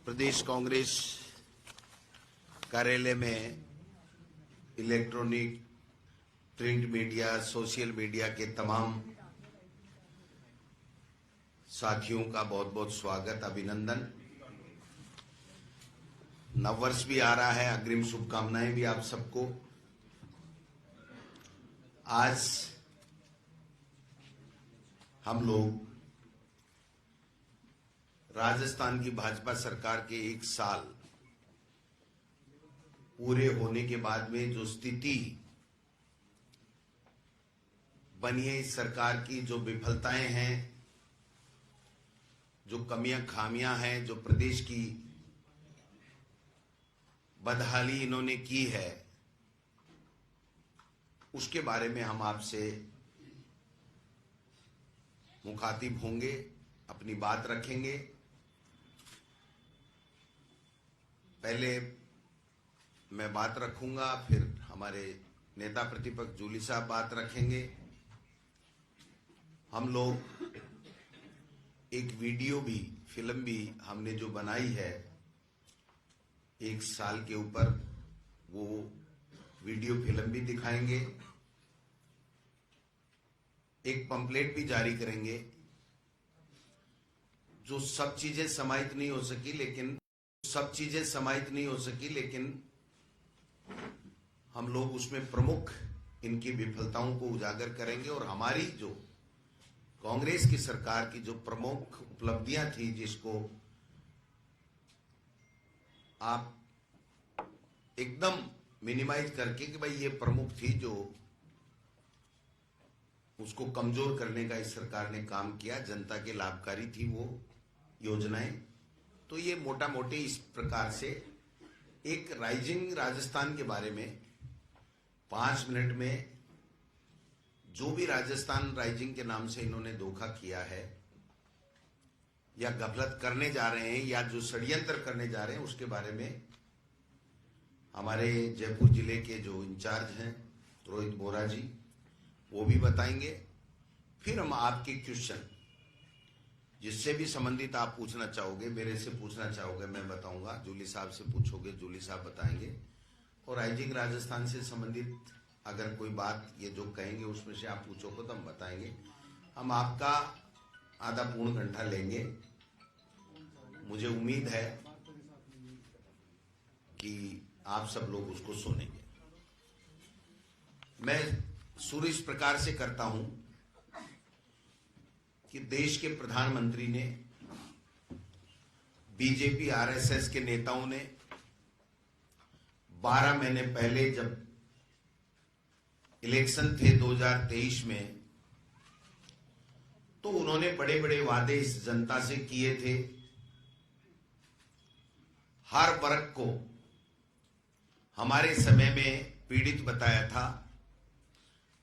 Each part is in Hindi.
प्रदेश कांग्रेस कार्यालय में electronic, print media, social media के तमाम साथियों का बहुत बहुत स्वागत, अभिनंदन। नववर्ष भी आ रहा है, अग्रिम शुभकामनाएं भी आप सबको। आज हम लोग राजस्थान की भाजपा सरकार के 1 साल पूरे होने के बाद में जो स्थिति बनी है, इस सरकार की जो विफलताएं हैं, जो कमियां खामियां हैं, जो प्रदेश की बदहाली इन्होंने की है, उसके बारे में हम आपसे मुखातिब होंगे, अपनी बात रखेंगे। पहले मैं बात रखूंगा, फिर हमारे नेता प्रतिपक्ष जूली साहब बात रखेंगे। हम लोग एक वीडियो भी, फिल्म भी हमने जो बनाई है 1 साल के ऊपर, वो वीडियो फिल्म भी दिखाएंगे। एक पंपलेट भी जारी करेंगे। जो सब चीजें समाहित नहीं हो सकी, लेकिन हम लोग उसमें प्रमुख इनकी विफलताओं को उजागर करेंगे और हमारी जो कांग्रेस की सरकार की जो प्रमुख उपलब्धियां थी, जिसको आप एकदम मिनिमाइज करके कि भाई ये प्रमुख थी, जो उसको कमजोर करने का इस सरकार ने काम किया, जनता के लाभकारी थी वो योजनाएं। तो ये मोटा मोटी इस प्रकार से एक राइजिंग राजस्थान के बारे में 5 मिनट में जो भी राजस्थान राइजिंग के नाम से इन्होंने धोखा किया है या गफलत करने जा रहे हैं या जो षड्यंत्र करने जा रहे हैं, उसके बारे में हमारे जयपुर जिले के जो इंचार्ज हैं रोहित बोरा जी, वो भी बताएंगे। फिर हम आपके क्वेश्चन जिससे भी संबंधित आप पूछना चाहोगे, मेरे से पूछना चाहोगे, मैं बताऊंगा। जूली साहब से पूछोगे, जूली साहब बताएंगे। और राइजिंग राजस्थान से संबंधित अगर कोई बात ये जो कहेंगे उसमें से आप पूछोगे तो हम बताएंगे। हम आपका आधा पूर्ण घंटा लेंगे। मुझे उम्मीद है कि आप सब लोग उसको सुनेंगे। मैं शुरू इस प्रकार से करता हूं कि देश के प्रधानमंत्री ने, बीजेपी आरएसएस के नेताओं ने 12 महीने पहले जब इलेक्शन थे 2023 में, तो उन्होंने बड़े बड़े वादे इस जनता से किए थे। हर वर्ग को हमारे समय में पीड़ित बताया था,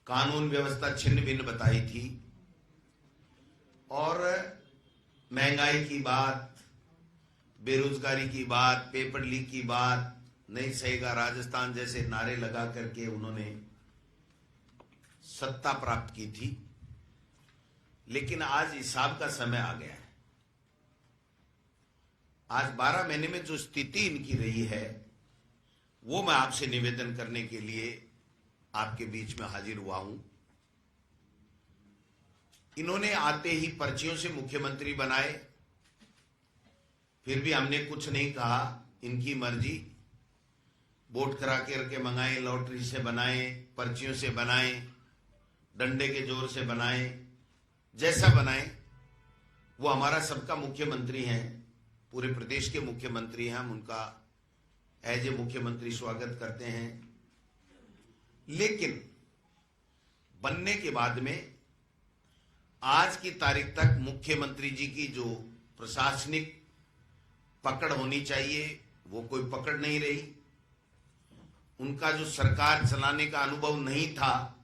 कानून व्यवस्था छिन्न भिन्न बताई थी, और महंगाई की बात, बेरोजगारी की बात, पेपर लीक की बात नहीं सहेगा राजस्थान जैसे नारे लगा करके उन्होंने सत्ता प्राप्त की थी। लेकिन आज हिसाब का समय आ गया है। आज 12 महीने में जो स्थिति इनकी रही है, वो मैं आपसे निवेदन करने के लिए आपके बीच में हाजिर हुआ हूं। इन्होंने आते ही पर्चियों से मुख्यमंत्री बनाए, फिर भी हमने कुछ नहीं कहा, इनकी मर्जी। वोट करा करके मंगाए, लॉटरी से बनाए, पर्चियों से बनाए, डंडे के जोर से बनाए, जैसा बनाए। वो हमारा सबका मुख्यमंत्री हैं, पूरे प्रदेश के मुख्यमंत्री हैं। हम उनका एज ए मुख्यमंत्री स्वागत करते हैं। लेकिन बनने के बाद में आज की तारीख तक मुख्यमंत्री जी की जो प्रशासनिक पकड़ होनी चाहिए, वो कोई पकड़ नहीं रही। उनका जो सरकार चलाने का अनुभव नहीं था,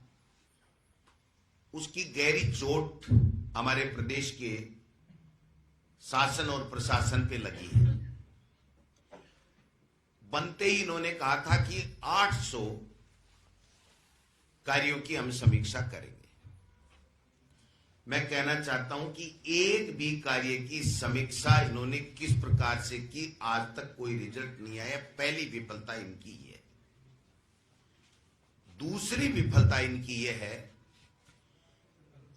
उसकी गहरी चोट हमारे प्रदेश के शासन और प्रशासन पे लगी है। बनते ही इन्होंने कहा था कि 800 कार्यों की हम समीक्षा करेंगे। मैं कहना चाहता हूं कि एक भी कार्य की समीक्षा इन्होंने किस प्रकार से की, आज तक कोई रिजल्ट नहीं आया। पहली विफलता इनकी है। दूसरी विफलता इनकी यह है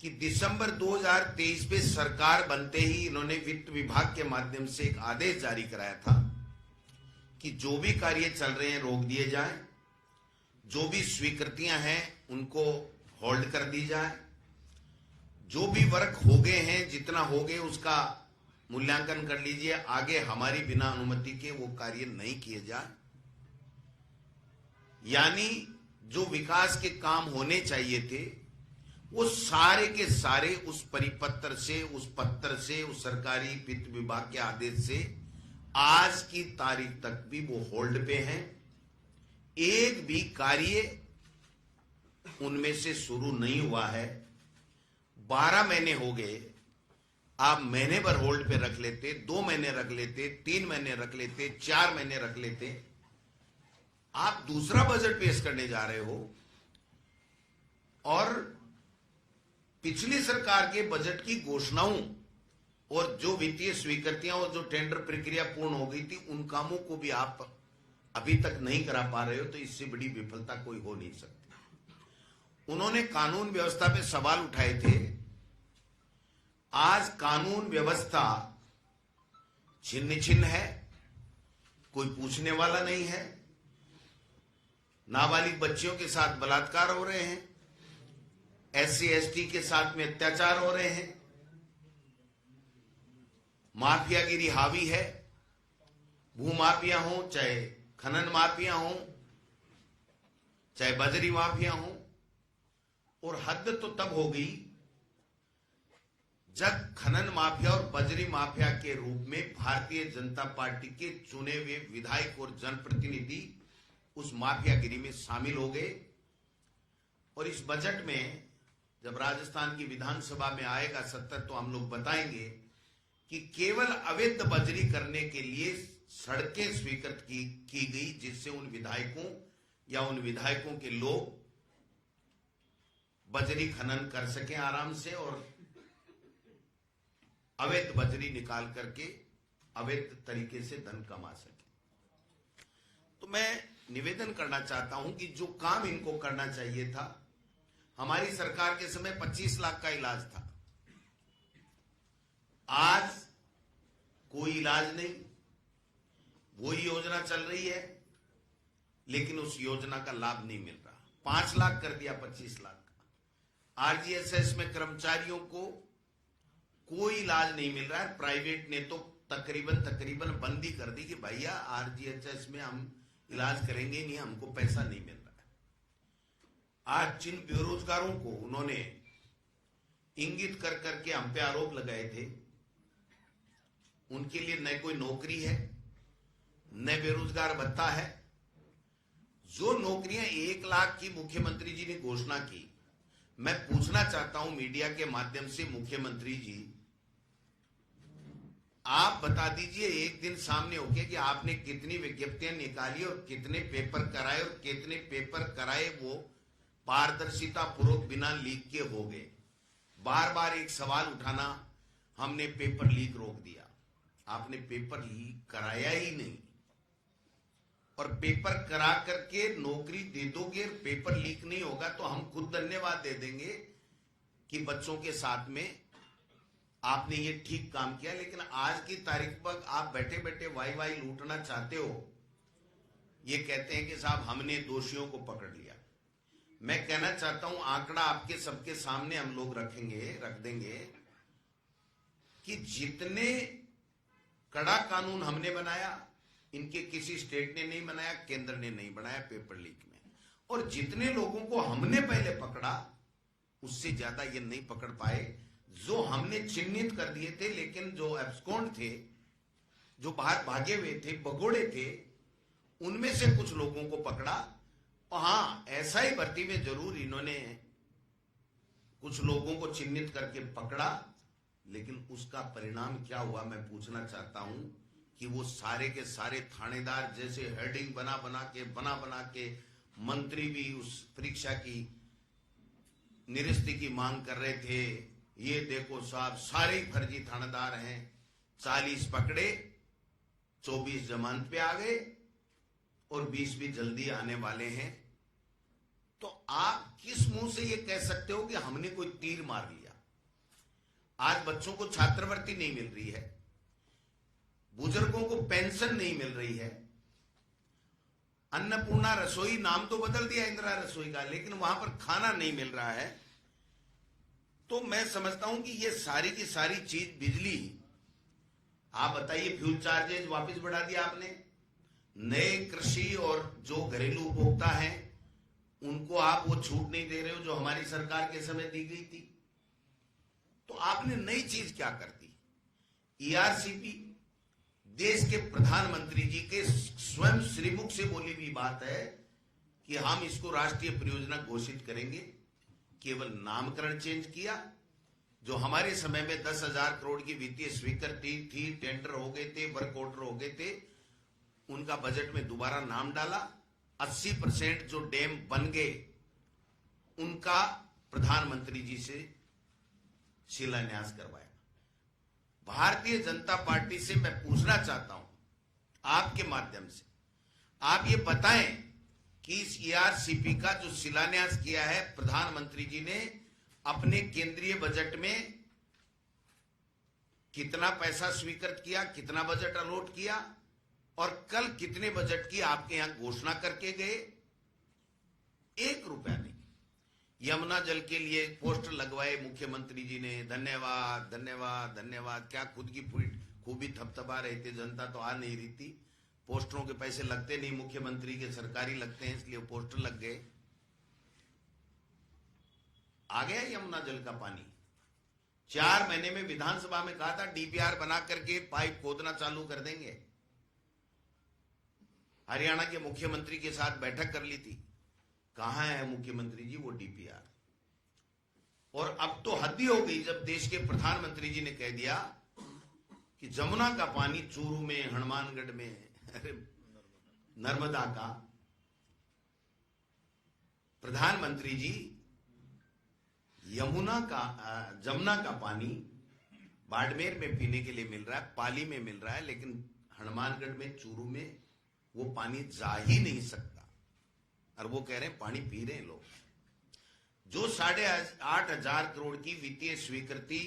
कि दिसंबर 2023 में सरकार बनते ही इन्होंने वित्त विभाग के माध्यम से एक आदेश जारी कराया था कि जो भी कार्य चल रहे हैं रोक दिए जाएं, जो भी स्वीकृतियां हैं उनको होल्ड कर दी जाए, जो भी वर्क हो गए हैं जितना हो गए उसका मूल्यांकन कर लीजिए, आगे हमारी बिना अनुमति के वो कार्य नहीं किए जाए। यानी जो विकास के काम होने चाहिए थे वो सारे के सारे उस परिपत्र से, उस पत्र से, उस सरकारी वित्त विभाग के आदेश से आज की तारीख तक भी वो होल्ड पे हैं। एक भी कार्य उनमें से शुरू नहीं हुआ है। 12 महीने हो गए, आप महीने भर होल्ड पे रख लेते, 2 महीने रख लेते, 3 महीने रख लेते, 4 महीने रख लेते। आप दूसरा बजट पेश करने जा रहे हो और पिछली सरकार के बजट की घोषणाओं और जो वित्तीय स्वीकृतियां और जो टेंडर प्रक्रिया पूर्ण हो गई थी उन कामों को भी आप अभी तक नहीं करा पा रहे हो, तो इससे बड़ी विफलता कोई हो नहीं सकती। उन्होंने कानून व्यवस्था पे सवाल उठाए थे। आज कानून व्यवस्था छिन्न छिन्न है, कोई पूछने वाला नहीं है। नाबालिग बच्चियों के साथ बलात्कार हो रहे हैं, SC ST के साथ में अत्याचार हो रहे हैं, माफियागिरी हावी है। भूमाफिया हो, चाहे खनन माफिया हो, चाहे बजरी माफिया हो। और हद तो तब हो गई जब खनन माफिया और बजरी माफिया के रूप में भारतीय जनता पार्टी के चुने हुए विधायक और जनप्रतिनिधि उस माफियागिरी में शामिल हो गए। और इस बजट में जब राजस्थान की विधानसभा में आएगा सत्तर, तो हम लोग बताएंगे कि केवल अवैध बजरी करने के लिए सड़कें स्वीकृत की गई, जिससे उन विधायकों या उन विधायकों के लोग बजरी खनन कर सकें आराम से और अवैध बजरी निकाल करके अवैध तरीके से धन कमा सके। तो मैं निवेदन करना चाहता हूं कि जो काम इनको करना चाहिए था, हमारी सरकार के समय 25 लाख का इलाज था, आज कोई इलाज नहीं। वही योजना चल रही है लेकिन उस योजना का लाभ नहीं मिल रहा। 5 लाख कर दिया 25 लाख का। RGSS में कर्मचारियों को कोई इलाज नहीं मिल रहा है। प्राइवेट ने तो तकरीबन बंदी कर दी कि भैया RGSS में हम इलाज करेंगे नहीं, हमको पैसा नहीं मिल रहा है। आज जिन बेरोजगारों को उन्होंने इंगित कर करके हम पे आरोप लगाए थे, उनके लिए न कोई नौकरी है, न बेरोजगार भत्ता है। जो नौकरियां 1 लाख की मुख्यमंत्री जी ने घोषणा की, मैं पूछना चाहता हूं मीडिया के माध्यम से, मुख्यमंत्री जी आप बता दीजिए एक दिन सामने होके कि आपने कितनी विज्ञप्तियां निकाली और कितने पेपर कराए, और कितने पेपर कराए वो पारदर्शिता पूर्वक बिना लीक के हो गए। बार बार एक सवाल उठाना, हमने पेपर लीक रोक दिया। आपने पेपर लीक कराया ही नहीं, और पेपर करा करके नौकरी दे दोगे, पेपर लीक नहीं होगा तो हम खुद धन्यवाद दे देंगे कि बच्चों के साथ में आपने ये ठीक काम किया। लेकिन आज की तारीख पर आप बैठे बैठे वाई लूटना चाहते हो। ये कहते हैं कि साहब हमने दोषियों को पकड़ लिया। मैं कहना चाहता हूं, आंकड़ा आपके सबके सामने हम लोग रख देंगे कि जितने कड़ा कानून हमने बनाया, इनके किसी स्टेट ने नहीं बनाया, केंद्र ने नहीं बनाया पेपर लीक में। और जितने लोगों को हमने पहले पकड़ा, उससे ज्यादा ये नहीं पकड़ पाए। जो हमने चिन्हित कर दिए थे, लेकिन जो एब्सकॉन्ड थे, जो बाहर भागे हुए थे, भगोड़े थे, उनमें से कुछ लोगों को पकड़ा। और हाँ, ऐसा ही भर्ती में जरूर इन्होंने कुछ लोगों को चिन्हित करके पकड़ा, लेकिन उसका परिणाम क्या हुआ मैं पूछना चाहता हूं कि वो सारे के सारे थानेदार जैसे हेडिंग बना बना के मंत्री भी उस परीक्षा की निरस्ती की मांग कर रहे थे, ये देखो साहब सारे ही फर्जी थानेदार हैं, 40 पकड़े, 24 जमानत पे आ गए और 20 भी जल्दी आने वाले हैं। तो आप किस मुंह से ये कह सकते हो कि हमने कोई तीर मार लिया? आज बच्चों को छात्रवृत्ति नहीं मिल रही है, बुजुर्गों को पेंशन नहीं मिल रही है, अन्नपूर्णा रसोई नाम तो बदल दिया इंदिरा रसोई का, लेकिन वहां पर खाना नहीं मिल रहा है। तो मैं समझता हूं कि ये सारी की सारी चीज, बिजली, आप बताइए, फ्यूल चार्जेस वापस बढ़ा दिया आपने, नए कृषि और जो घरेलू उपभोक्ता हैं उनको आप वो छूट नहीं दे रहे हो जो हमारी सरकार के समय दी गई थी। तो आपने नई चीज क्या कर दी? ईआरसीपी, देश के प्रधानमंत्री जी के स्वयं श्रीमुख से बोली हुई बात है कि हम इसको राष्ट्रीय परियोजना घोषित करेंगे। केवल नामकरण चेंज किया। जो हमारे समय में 10,000 करोड़ की वित्तीय स्वीकृति थी, टेंडर हो गए थे, वर्क ऑर्डर हो गए थे, उनका बजट में दोबारा नाम डाला। 80% जो डैम बन गए उनका प्रधानमंत्री जी से शिलान्यास करवाया। भारतीय जनता पार्टी से मैं पूछना चाहता हूं आपके माध्यम से, आप ये बताएं कि इस ईआरसीपी का जो शिलान्यास किया है प्रधानमंत्री जी ने, अपने केंद्रीय बजट में कितना पैसा स्वीकृत किया, कितना बजट अलॉट किया और कल कितने बजट की आपके यहां घोषणा करके गए? 1 रुपया नहीं। यमुना जल के लिए पोस्टर लगवाए मुख्यमंत्री जी ने, धन्यवाद धन्यवाद धन्यवाद, क्या खुद की खूबी थपथपा रहे थे, जनता तो आ नहीं रही थी। पोस्टरों के पैसे लगते नहीं, मुख्यमंत्री के सरकारी लगते हैं, इसलिए पोस्टर लग गए। आ गया यमुना जल का पानी। 4 महीने में विधानसभा में कहा था डीपीआर बना करके पाइप खोदना चालू कर देंगे। हरियाणा के मुख्यमंत्री के साथ बैठक कर ली थी, कहां है मुख्यमंत्री जी वो डीपीआर? और अब तो हद ही हो गई जब देश के प्रधानमंत्री जी ने कह दिया कि जमुना का पानी चूरू में, हनुमानगढ़ में, नर्मदा का, प्रधानमंत्री जी जमुना का पानी बाड़मेर में पीने के लिए मिल रहा है, पाली में मिल रहा है, लेकिन हनुमानगढ़ में, चूरू में वो पानी जा ही नहीं सकता। और वो कह रहे हैं पानी पी रहे हैं लोग। जो 8,500 करोड़ की वित्तीय स्वीकृति,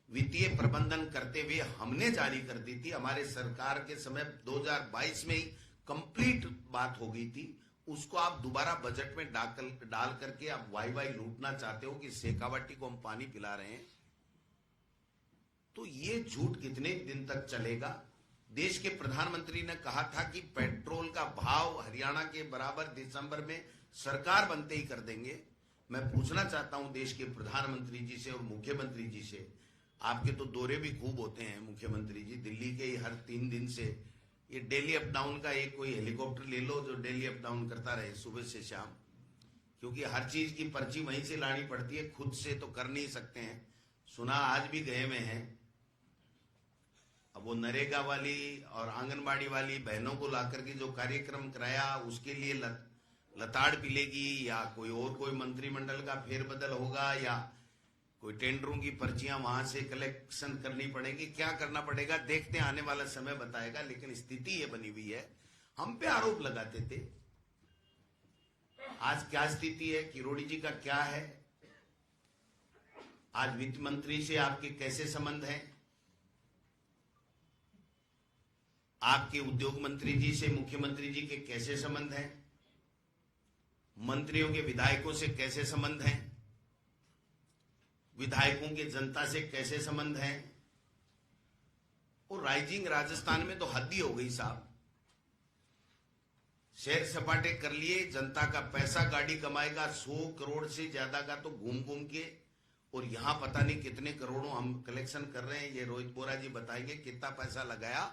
वित्तीय प्रबंधन करते हुए हमने जारी कर दी थी, हमारे सरकार के समय 2022 में ही कंप्लीट बात हो गई थी, उसको आप दोबारा बजट में डाल करके आप वाई लूटना चाहते हो कि शेखावाटी को हम पानी पिला रहे हैं। तो ये झूठ कितने दिन तक चलेगा? देश के प्रधानमंत्री ने कहा था कि पेट्रोल का भाव हरियाणा के बराबर दिसंबर में सरकार बनते ही कर देंगे। मैं पूछना चाहता हूं देश के प्रधानमंत्री जी से और मुख्यमंत्री जी से, आपके तो दौरे भी खूब होते हैं मुख्यमंत्री जी, दिल्ली के ही हर 3 दिन से, ये डेली अप डाउन का एक कोई हेलीकॉप्टर ले लो जो डेली अप डाउन करता रहे सुबह से शाम, क्योंकि हर चीज की पर्ची वहीं से लानी पड़ती है, खुद से तो कर नहीं सकते हैं। सुना आज भी गए में हैं। अब वो नरेगा वाली और आंगनबाड़ी वाली बहनों को लाकर के जो कार्यक्रम कराया उसके लिए लताड़ पिलेगी, या कोई मंत्रिमंडल का फेरबदल होगा, या कोई टेंडरों की पर्चियां वहां से कलेक्शन करनी पड़ेगी, क्या करना पड़ेगा देखते हैं, आने वाला समय बताएगा। लेकिन स्थिति ये बनी हुई है, हम पे आरोप लगाते थे, आज क्या स्थिति है, किरोड़ी जी का क्या है, आज वित्त मंत्री से आपके कैसे संबंध हैं, आपके उद्योग मंत्री जी से मुख्यमंत्री जी के कैसे संबंध हैं, मंत्रियों के विधायकों से कैसे संबंध हैं, विधायकों के जनता से कैसे संबंध हैं। और राइजिंग राजस्थान में तो हद ही हो गई साहब, सैर सपाटे कर लिए, जनता का पैसा गाड़ी कमाएगा 100 करोड़ से ज्यादा का तो घूम घूम के, और यहां पता नहीं कितने करोड़ों हम कलेक्शन कर रहे हैं। ये रोहित बोरा जी बताएंगे कितना पैसा लगाया।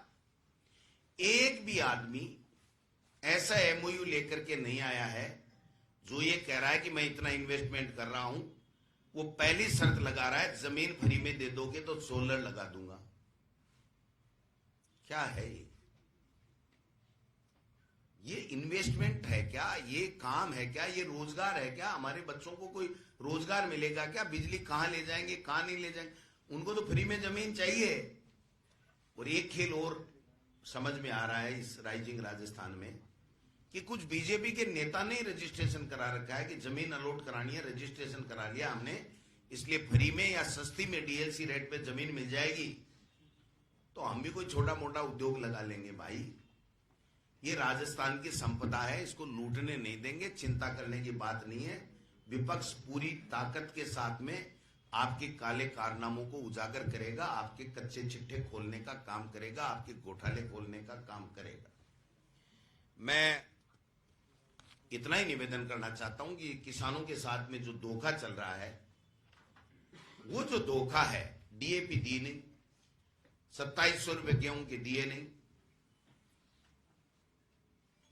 एक भी आदमी ऐसा एमओयू लेकर के नहीं आया है जो ये कह रहा है कि मैं इतना इन्वेस्टमेंट कर रहा हूं। वो पहली शर्त लगा रहा है, जमीन फ्री में दे दोगे तो सोलर लगा दूंगा। क्या है ये इन्वेस्टमेंट है क्या, ये काम है क्या, ये रोजगार है क्या? हमारे बच्चों को कोई रोजगार मिलेगा क्या? बिजली कहां ले जाएंगे, कहां नहीं ले जाएंगे? उनको तो फ्री में जमीन चाहिए। और एक खेल और समझ में आ रहा है इस राइजिंग राजस्थान में कि कुछ बीजेपी के नेता ने रजिस्ट्रेशन करा रखा है कि जमीन अलॉट करानी है, रजिस्ट्रेशन करा लिया हमने, इसलिए फ्री में या सस्ती में डीएलसी रेट पे जमीन मिल जाएगी, तो हम भी कोई छोटा मोटा उद्योग लगा लेंगे। भाई ये राजस्थान की संपदा है, इसको लूटने नहीं देंगे, चिंता करने की बात नहीं है। विपक्ष पूरी ताकत के साथ में आपके काले कारनामों को उजागर करेगा, आपके कच्चे चिट्ठे खोलने का काम करेगा, आपके घोटाले खोलने का काम करेगा। मैं इतना ही निवेदन करना चाहता हूं कि किसानों के साथ में जो धोखा चल रहा है, वो जो धोखा है, डीएपी दी नहीं, 2700 रुपए गेहूं के दिए नहीं,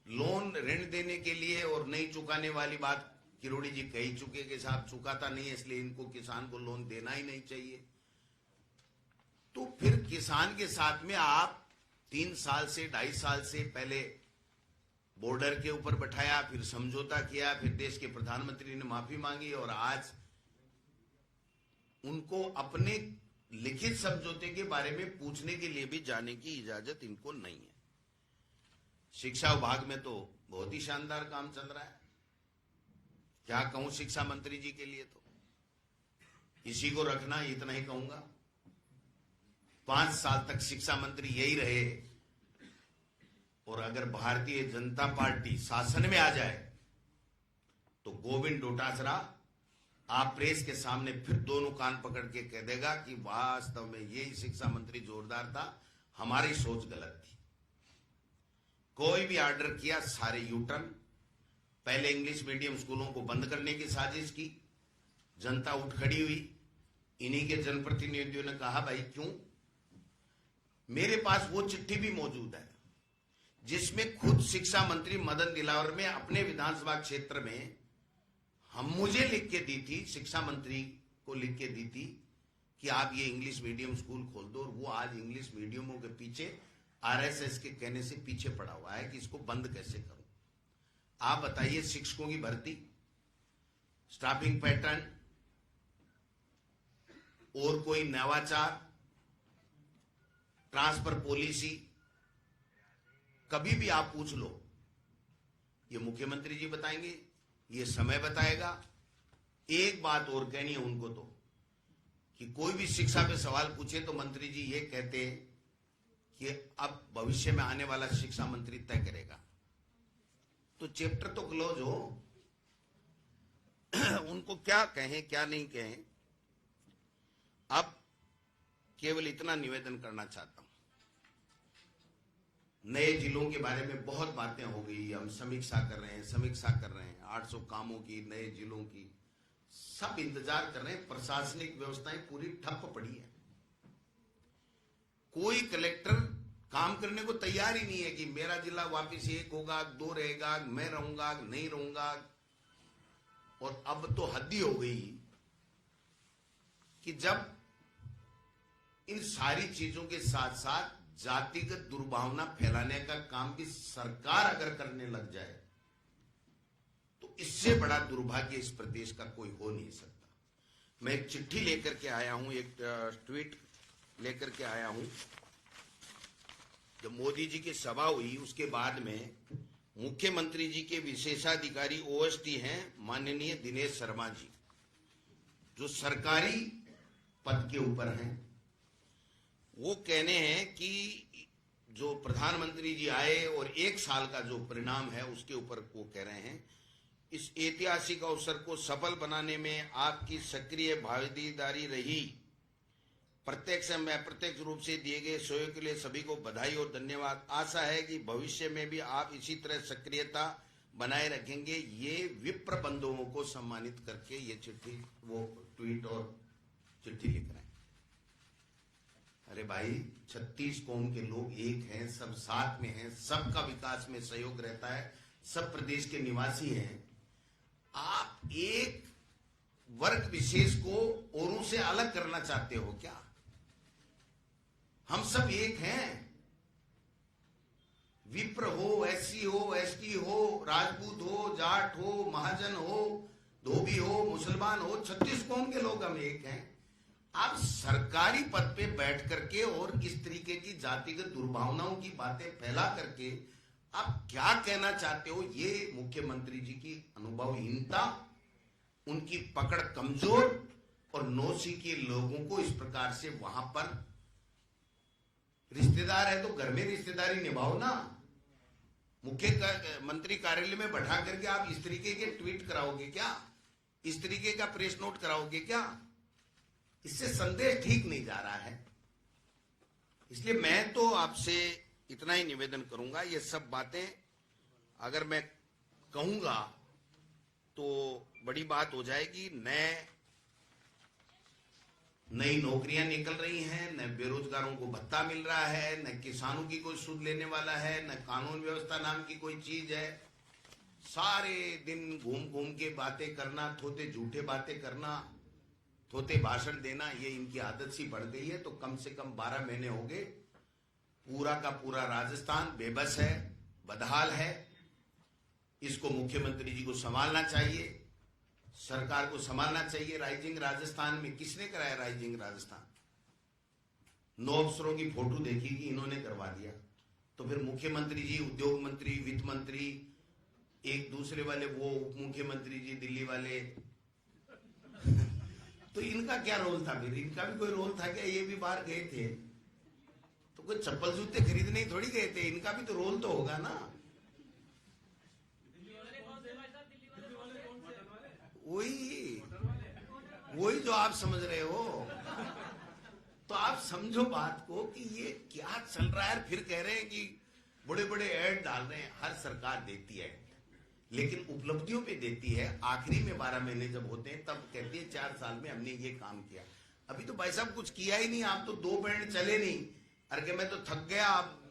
लोन ऋण देने के लिए और नहीं चुकाने वाली बात किरोड़ी जी कह ही चुके कि साहब चुकाता नहीं है, इसलिए इनको किसान को लोन देना ही नहीं चाहिए। तो फिर किसान के साथ में आप 3 साल से 2.5 साल से पहले बॉर्डर के ऊपर बैठाया, फिर समझौता किया, फिर देश के प्रधानमंत्री ने माफी मांगी और आज उनको अपने लिखित समझौते के बारे में पूछने के लिए भी जाने की इजाजत इनको नहीं है। शिक्षा विभाग में तो बहुत ही शानदार काम चल रहा है, क्या कहूं शिक्षा मंत्री जी के लिए, तो इसी को रखना, इतना ही कहूंगा। 5 साल तक शिक्षा मंत्री यही रहे, और अगर भारतीय जनता पार्टी शासन में आ जाए तो गोविंद डोटासरा आप प्रेस के सामने फिर दोनों कान पकड़ के कह देगा कि वास्तव में यही शिक्षा मंत्री जोरदार था, हमारी सोच गलत थी। कोई भी ऑर्डर किया सारे यूटर्न। पहले इंग्लिश मीडियम स्कूलों को बंद करने की साजिश की, जनता उठ खड़ी हुई, इन्हीं के जनप्रतिनिधियों ने कहा भाई क्यों। मेरे पास वो चिट्ठी भी मौजूद है जिसमें खुद शिक्षा मंत्री मदन दिलावर में अपने विधानसभा क्षेत्र में मुझे लिख के दी थी, शिक्षा मंत्री को लिख के दी थी कि आप ये इंग्लिश मीडियम स्कूल खोल दो, और वो आज इंग्लिश मीडियमों के पीछे आरएसएस के कहने से पीछे पड़ा हुआ है कि इसको बंद कैसे करूं। आप बताइए, शिक्षकों की भर्ती, स्टाफिंग पैटर्न और कोई नवाचार, ट्रांसफर पॉलिसी, कभी भी आप पूछ लो, ये मुख्यमंत्री जी बताएंगे, ये समय बताएगा। एक बात और कहनी है उनको तो, कि कोई भी शिक्षा पे सवाल पूछे तो मंत्री जी ये कहते हैं कि अब भविष्य में आने वाला शिक्षा मंत्री तय करेगा। तो चैप्टर तो क्लोज हो, उनको क्या कहें क्या नहीं कहें। अब केवल इतना निवेदन करना चाहता हूं, नए जिलों के बारे में बहुत बातें हो गई, हम समीक्षा कर रहे हैं 800 कामों की, नए जिलों की, सब इंतजार कर रहे हैं। प्रशासनिक व्यवस्थाएं पूरी ठप पड़ी है, कोई कलेक्टर काम करने को तैयार ही नहीं है कि मेरा जिला वापिस 1 होगा, 2 रहेगा, मैं रहूंगा नहीं रहूंगा। और अब तो हद ही हो गई कि जब इन सारी चीजों के साथ साथ जातिगत दुर्भावना फैलाने का काम भी सरकार अगर करने लग जाए तो इससे बड़ा दुर्भाग्य इस प्रदेश का कोई हो नहीं सकता। मैं एक चिट्ठी लेकर के आया हूं, एक ट्वीट लेकर के आया हूं। जब मोदी जी की सभा हुई उसके बाद में मुख्यमंत्री जी के विशेषाधिकारी ओएसडी हैं माननीय दिनेश शर्मा जी, जो सरकारी पद के ऊपर हैं, वो कहने हैं कि जो प्रधानमंत्री जी आए और 1 साल का जो परिणाम है उसके ऊपर वो कह रहे हैं, इस ऐतिहासिक अवसर को सफल बनाने में आपकी सक्रिय भागीदारी रही। प्रत्यक्ष एवं अप्रत्यक्ष रूप से दिए गए सहयोग के लिए सभी को बधाई और धन्यवाद। आशा है कि भविष्य में भी आप इसी तरह सक्रियता बनाए रखेंगे। ये विप्र बंधुओं को सम्मानित करके ये चिट्ठी, वो ट्वीट और चिट्ठी लिख रहे हैं। अरे भाई, 36 कौम के लोग एक हैं, सब साथ में हैं, सबका विकास में सहयोग रहता है, सब प्रदेश के निवासी हैं। आप एक वर्ग विशेष को औरों से अलग करना चाहते हो क्या? हम सब एक हैं। विप्र हो, एससी हो, एसटी हो, राजपूत हो, जाट हो, महाजन हो, धोबी हो, मुसलमान हो, 36 कौम के लोग हम एक हैं। आप सरकारी पद पे बैठ करके और इस तरीके की जातिगत दुर्भावनाओं की बातें फैला करके आप क्या कहना चाहते हो? ये मुख्यमंत्री जी की अनुभवहीनता, उनकी पकड़ कमजोर और नौसिखिए लोगों को इस प्रकार से वहां पर रिश्तेदार है तो घर में रिश्तेदारी निभाओ ना। मुख्यमंत्री कार्यालय में बैठा करके आप इस तरीके के ट्वीट कराओगे क्या? इस तरीके का प्रेस नोट कराओगे क्या? इससे संदेश ठीक नहीं जा रहा है। इसलिए मैं तो आपसे इतना ही निवेदन करूंगा, ये सब बातें अगर मैं कहूंगा तो बड़ी बात हो जाएगी। नई नौकरियां निकल रही हैं, न बेरोजगारों को भत्ता मिल रहा है, न किसानों की कोई सुध लेने वाला है, न कानून व्यवस्था नाम की कोई चीज है। सारे दिन घूम घूम के बातें करना, थोते झूठे बातें करना, थोते भाषण देना, ये इनकी आदत सी पड़ गई है। तो कम से कम 12 महीने हो गए, पूरा का पूरा राजस्थान बेबस है, बदहाल है। इसको मुख्यमंत्री जी को संभालना चाहिए, सरकार को संभालना चाहिए। राइजिंग राजस्थान में किसने कराया? राइजिंग राजस्थान 9 अफसरों की फोटो देखी कि इन्होंने करवा दिया। तो फिर मुख्यमंत्री जी, उद्योग मंत्री, वित्त मंत्री, एक दूसरे वाले वो उप मुख्यमंत्री जी दिल्ली वाले तो इनका क्या रोल था? फिर इनका भी कोई रोल था क्या? ये भी बाहर गए थे तो कोई चप्पल जूते खरीदने ही थोड़ी गए थे, इनका भी तो रोल तो होगा ना। वही जो आप समझ रहे हो। तो आप समझो बात को कि ये क्या चल रहा है। फिर कह रहे हैं कि बड़े बड़े ऐड डाल रहे हैं। हर सरकार देती है लेकिन उपलब्धियों पे देती है। आखिरी में 12 महीने जब होते हैं तब कहती है 4 साल में हमने ये काम किया। अभी तो भाई साहब कुछ किया ही नहीं। आप तो 2 बैंड चले नहीं। अरे मैं तो थक गया, अब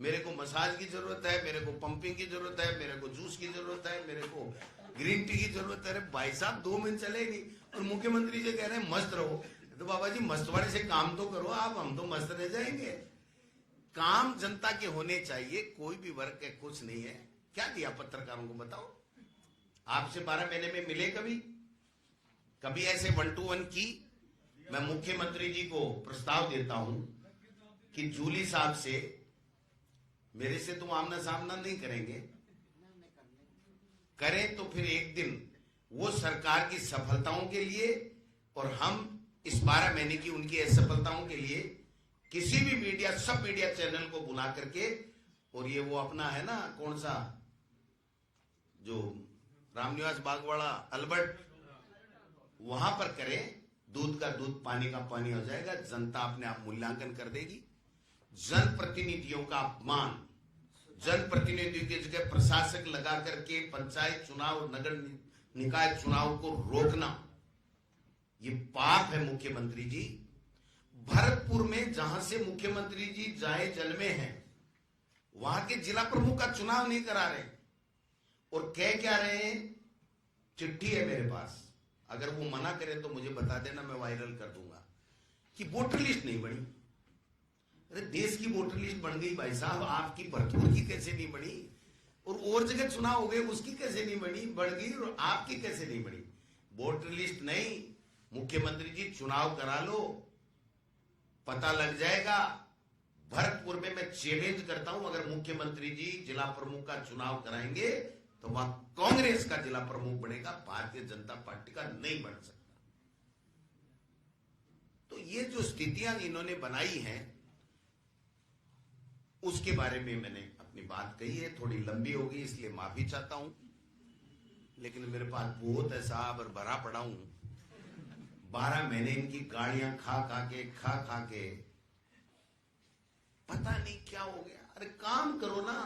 मेरे को मसाज की जरूरत है, मेरे को पंपिंग की जरूरत है, मेरे को जूस की जरूरत है, मेरे को ग्रीन टी की जरूरत है। अरे भाई साहब 2 महीने चले नहीं और मुख्यमंत्री जी कह रहे हैं मस्त रहो। तो बाबा जी मस्त वाले से काम तो करो आप, हम तो मस्त रह जाएंगे। काम जनता के होने चाहिए, कोई भी वर्ग के कुछ नहीं है। क्या दिया पत्रकारों को बताओ? आपसे 12 महीने में मिले कभी ऐसे 1 to 1 की? मैं मुख्यमंत्री जी को प्रस्ताव देता हूं कि जूली साहब से, मेरे से तो आमना सामना नहीं करेंगे, करें तो फिर एक दिन वो सरकार की सफलताओं के लिए और हम इस 12 महीने की उनकी असफलताओं के लिए किसी भी मीडिया, सब मीडिया चैनल को बुला करके, और ये वो अपना है ना कौन सा जो रामनिवास बागवाड़ा अल्बर्ट, वहां पर करें। दूध का दूध, पानी का पानी हो जाएगा। जनता अपने आप मूल्यांकन कर देगी। जनप्रतिनिधियों का अपमान, जनप्रतिनिधियों की जगह प्रशासक लगा करके पंचायत चुनाव, नगर निकाय चुनाव को रोकना, ये पाप है मुख्यमंत्री जी। भरतपुर में जहां से मुख्यमंत्री जी जाए जन्मे हैं, वहां के जिला प्रमुख का चुनाव नहीं करा रहे और कह क्या रहे हैं? चिट्ठी है मेरे पास, अगर वो मना करें तो मुझे बता देना, मैं वायरल कर दूंगा, कि वोटर लिस्ट नहीं बनी। अरे देश की वोटर लिस्ट बन गई भाई साहब, आपकी भरतपुर की कैसे नहीं बनी? और जगह चुनाव हो गए, उसकी कैसे नहीं बनी? बढ़ गई और आपकी कैसे नहीं बनी? वोटर लिस्ट नहीं, मुख्यमंत्री जी चुनाव करा लो, पता लग जाएगा। भरतपुर में मैं चैलेंज करता हूं, अगर मुख्यमंत्री जी जिला प्रमुख का चुनाव कराएंगे तो वहां कांग्रेस का जिला प्रमुख बनेगा, भारतीय जनता पार्टी का नहीं बन सकता। तो ये जो स्थितियां इन्होंने बनाई हैं उसके बारे में मैंने अपनी बात कही है। थोड़ी लंबी हो गई इसलिए माफी चाहता हूं, लेकिन मेरे पास बहुत है साहब और भरा पड़ा हूं। 12 महीने इनकी गाड़ियां खा खा के पता नहीं क्या हो गया। अरे काम करो ना।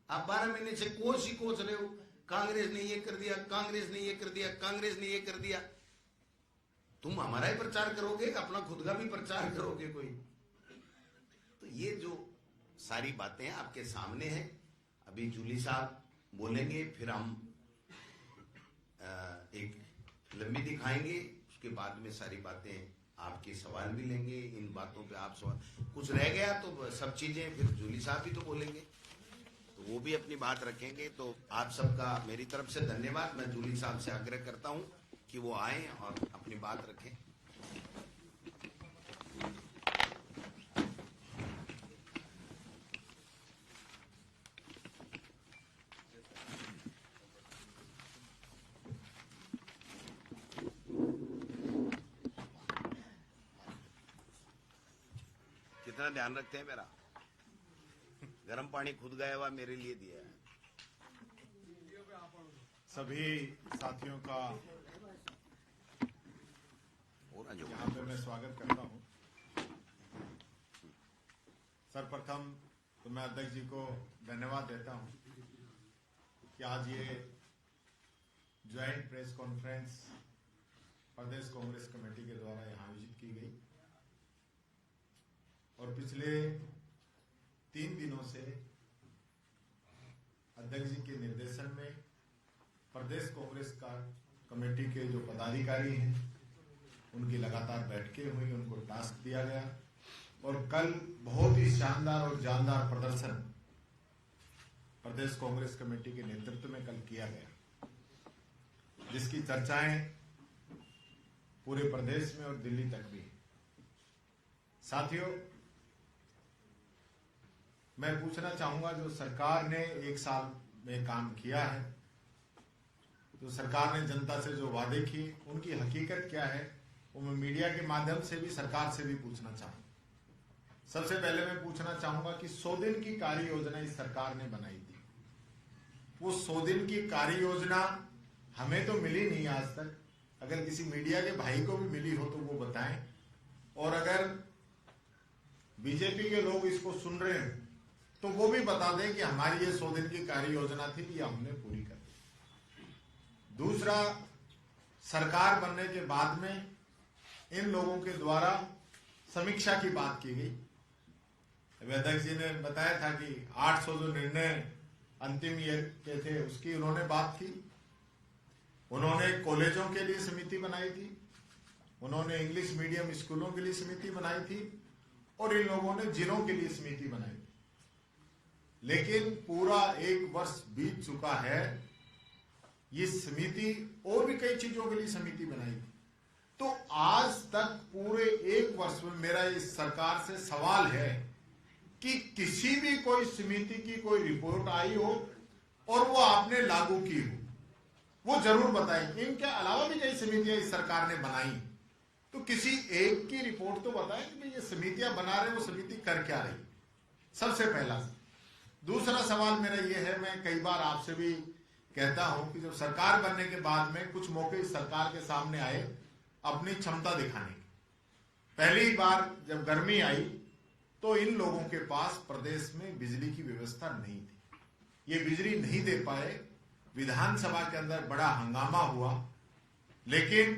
आप 12 महीने से कोच ही कोच रहे हो, कांग्रेस ने ये कर दिया, कांग्रेस ने ये कर दिया, कांग्रेस ने ये कर दिया। तुम हमारा ही प्रचार करोगे, अपना खुद का भी प्रचार करोगे कोई? तो ये जो सारी बातें आपके सामने हैं। अभी जूली साहब बोलेंगे, फिर हम एक लंबी दिखाएंगे, उसके बाद में सारी बातें आपके सवाल भी लेंगे। इन बातों पे आप सवाल, कुछ रह गया तो सब चीजें फिर जूली साहब भी तो बोलेंगे। तो वो भी अपनी बात रखेंगे। तो आप सबका मेरी तरफ से धन्यवाद। मैं जूली साहब से आग्रह करता हूं कि वो आए और अपनी बात रखें। कितना ध्यान रखते हैं मेरा। गर्म पानी खुद गया हुआ मेरे लिए दिया है। सभी साथियों का यहाँ पे मैं स्वागत करता हूँ। सर्वप्रथम तो मैं अध्यक्ष जी को धन्यवाद देता हूँ कि आज ये ज्वाइंट प्रेस कॉन्फ्रेंस प्रदेश कांग्रेस कमेटी के द्वारा यहाँ आयोजित की गई और पिछले 3 दिनों से अध्यक्ष जी के निर्देशन में प्रदेश कांग्रेस का कमेटी के जो पदाधिकारी हैं उनकी लगातार बैठकें हुई, उनको टास्क दिया गया और कल बहुत ही शानदार और जानदार प्रदर्शन प्रदेश कांग्रेस कमेटी के नेतृत्व में कल किया गया, जिसकी चर्चाएं पूरे प्रदेश में और दिल्ली तक भी। साथियों, मैं पूछना चाहूंगा, जो सरकार ने 1 साल में काम किया है, तो सरकार ने जनता से जो वादे किए उनकी हकीकत क्या है, वो मैं मीडिया के माध्यम से भी सरकार से भी पूछना चाहूंगा। सबसे पहले मैं पूछना चाहूंगा कि 100 दिन की कार्य योजना इस सरकार ने बनाई थी। वो 100 दिन की कार्य योजना हमें तो मिली नहीं आज तक। अगर किसी मीडिया के भाई को भी मिली हो तो वो बताएं, और अगर बीजेपी के लोग इसको सुन रहे हैं तो वो भी बता दें कि हमारी ये 100 दिन की कार्य योजना थी, ये हमने पूरी कर दी। दूसरा, सरकार बनने के बाद में इन लोगों के द्वारा समीक्षा की बात की गई। अध्यक्ष जी ने बताया था कि 800 जो निर्णय अंतिम ईयर के थे उसकी उन्होंने बात की। उन्होंने कॉलेजों के लिए समिति बनाई थी, उन्होंने इंग्लिश मीडियम स्कूलों के लिए समिति बनाई थी और इन लोगों ने जिलों के लिए समिति बनाई थी। लेकिन पूरा 1 वर्ष बीत चुका है, ये समिति और भी कई चीजों के लिए समिति बनाई थी। तो आज तक पूरे 1 वर्ष में मेरा इस सरकार से सवाल है कि किसी भी कोई समिति की कोई रिपोर्ट आई हो और वो आपने लागू की हो, वो जरूर बताएं। इनके अलावा भी कई समितियां इस सरकार ने बनाई, तो किसी एक की रिपोर्ट तो बताएं कि ये समितियां बना रहे, वो समिति कर क्या रही। सबसे पहला। दूसरा सवाल मेरा ये है, मैं कई बार आपसे भी कहता हूं कि जब सरकार बनने के बाद में कुछ मौके इस सरकार के सामने आए अपनी क्षमता दिखाने की। पहली बार जब गर्मी आई तो इन लोगों के पास प्रदेश में बिजली की व्यवस्था नहीं थी, ये बिजली नहीं दे पाए। विधानसभा के अंदर बड़ा हंगामा हुआ, लेकिन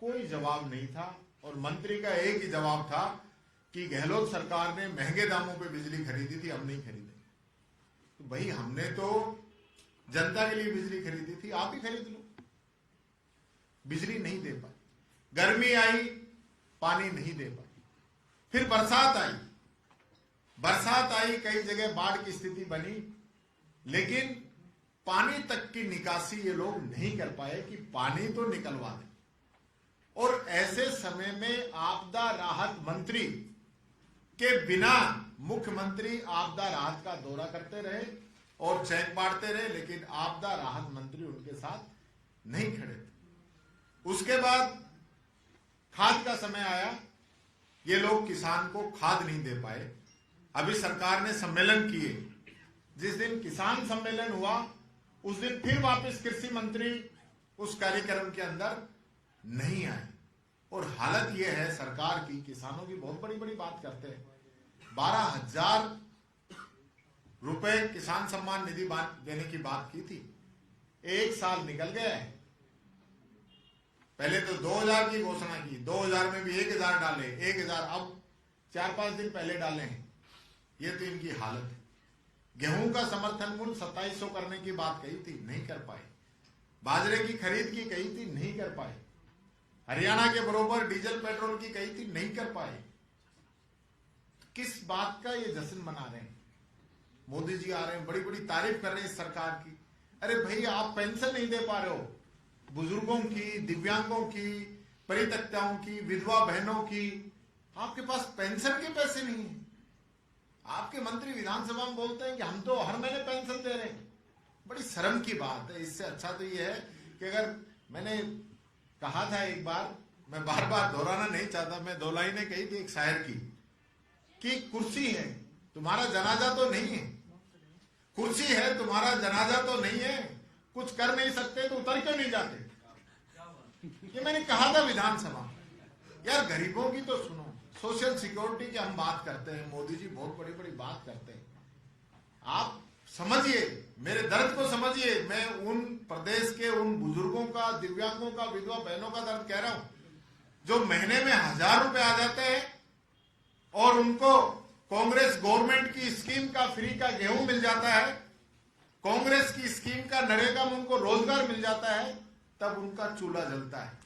कोई जवाब नहीं था और मंत्री का एक ही जवाब था कि गहलोत सरकार ने महंगे दामों पे बिजली खरीदी थी, हम नहीं खरीदे। तो भाई, हमने तो जनता के लिए बिजली खरीदी थी, आप ही खरीद लो। बिजली नहीं दे पाई। गर्मी आई, पानी नहीं दे पाई। फिर बरसात आई, कई जगह बाढ़ की स्थिति बनी, लेकिन पानी तक की निकासी ये लोग नहीं कर पाए कि पानी तो निकलवा दें। और ऐसे समय में आपदा राहत मंत्री के बिना मुख्यमंत्री आपदा राहत का दौरा करते रहे और चेक बांटते रहे, लेकिन आपदा राहत मंत्री उनके साथ नहीं खड़े थे। उसके बाद खाद का समय आया, ये लोग किसान को खाद नहीं दे पाए। अभी सरकार ने सम्मेलन किए, जिस दिन किसान सम्मेलन हुआ उस दिन फिर वापस कृषि मंत्री उस कार्यक्रम के अंदर नहीं आए। और हालत यह है सरकार की, किसानों की बहुत बड़ी बड़ी बात करते हैं। 12,000 रुपए किसान सम्मान निधि देने की बात की थी, 1 साल निकल गया है। पहले तो 2,000 की घोषणा की, 2,000 में भी 1,000 डाले, 1,000 अब 4-5 दिन पहले डाले हैं। ये तो इनकी हालत है। गेहूं का समर्थन मूल्य 2700 करने की बात कही थी, नहीं कर पाए। बाजरे की खरीद की कही थी, नहीं कर पाए। हरियाणा के बरोबर डीजल पेट्रोल की कही थी, नहीं कर पाए। किस बात का ये जश्न मना रहे हैं? मोदी जी आ रहे हैं, बड़ी बड़ी तारीफ कर रहे हैं इस सरकार की। अरे भाई, आप पेंशन नहीं दे पा रहे हो बुजुर्गों की, दिव्यांगों की, परित्यक्ताओं की, विधवा बहनों की, आपके पास पेंशन के पैसे नहीं है। आपके मंत्री विधानसभा में बोलते हैं कि हम तो हर महीने पेंशन दे रहे हैं। बड़ी शर्म की बात है। इससे अच्छा तो ये है कि अगर मैंने कहा था एक बार, मैं बार बार दोहराना नहीं चाहता, मैं दो लाइनें कही थी एक शायर की कि कुर्सी है तुम्हारा जनाजा तो नहीं है, कुर्सी है तुम्हारा जनाजा तो नहीं है, कुछ कर नहीं सकते तो उतर क्यों नहीं जाते। ये मैंने कहा था विधानसभा। यार गरीबों की तो सुनो, सोशल सिक्योरिटी की हम बात करते हैं, मोदी जी बहुत बड़ी बड़ी बात करते हैं। आप समझिए, मेरे दर्द को समझिए। मैं उन प्रदेश के उन बुजुर्गों का, दिव्यांगों का, विधवा बहनों का दर्द कह रहा हूं जो महीने में 1000 रुपए आ जाते हैं और उनको कांग्रेस गवर्नमेंट की स्कीम का फ्री का गेहूं मिल जाता है, कांग्रेस की स्कीम का नरेगा में उनको रोजगार मिल जाता है, तब उनका चूल्हा जलता है।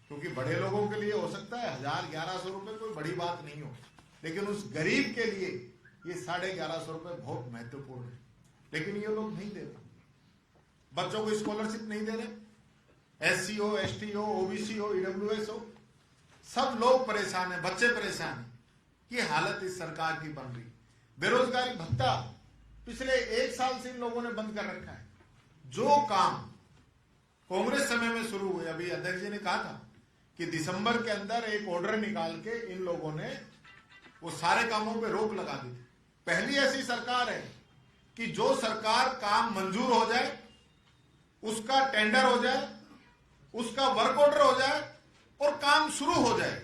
क्योंकि बड़े लोगों के लिए हो सकता है 1000-1100 रुपए कोई बड़ी बात नहीं हो, लेकिन उस गरीब के लिए ये 1150 रुपए बहुत महत्वपूर्ण है। लेकिन ये लोग नहीं दे रहे। बच्चों को स्कॉलरशिप नहीं दे रहे, SC हो, ST हो, OBC हो, EWS हो, सब लोग परेशान है, बच्चे परेशान है। ये हालत इस सरकार की बन रही। बेरोजगारी भत्ता पिछले 1 साल से इन लोगों ने बंद कर रखा है। जो काम कांग्रेस समय में शुरू हुए, अभी अध्यक्ष जी ने कहा था कि दिसंबर के अंदर एक ऑर्डर निकाल के इन लोगों ने वो सारे कामों पे रोक लगा दी थी। पहली ऐसी सरकार है कि जो सरकार काम मंजूर हो जाए, उसका टेंडर हो जाए, उसका वर्क ऑर्डर हो जाए और काम शुरू हो जाए,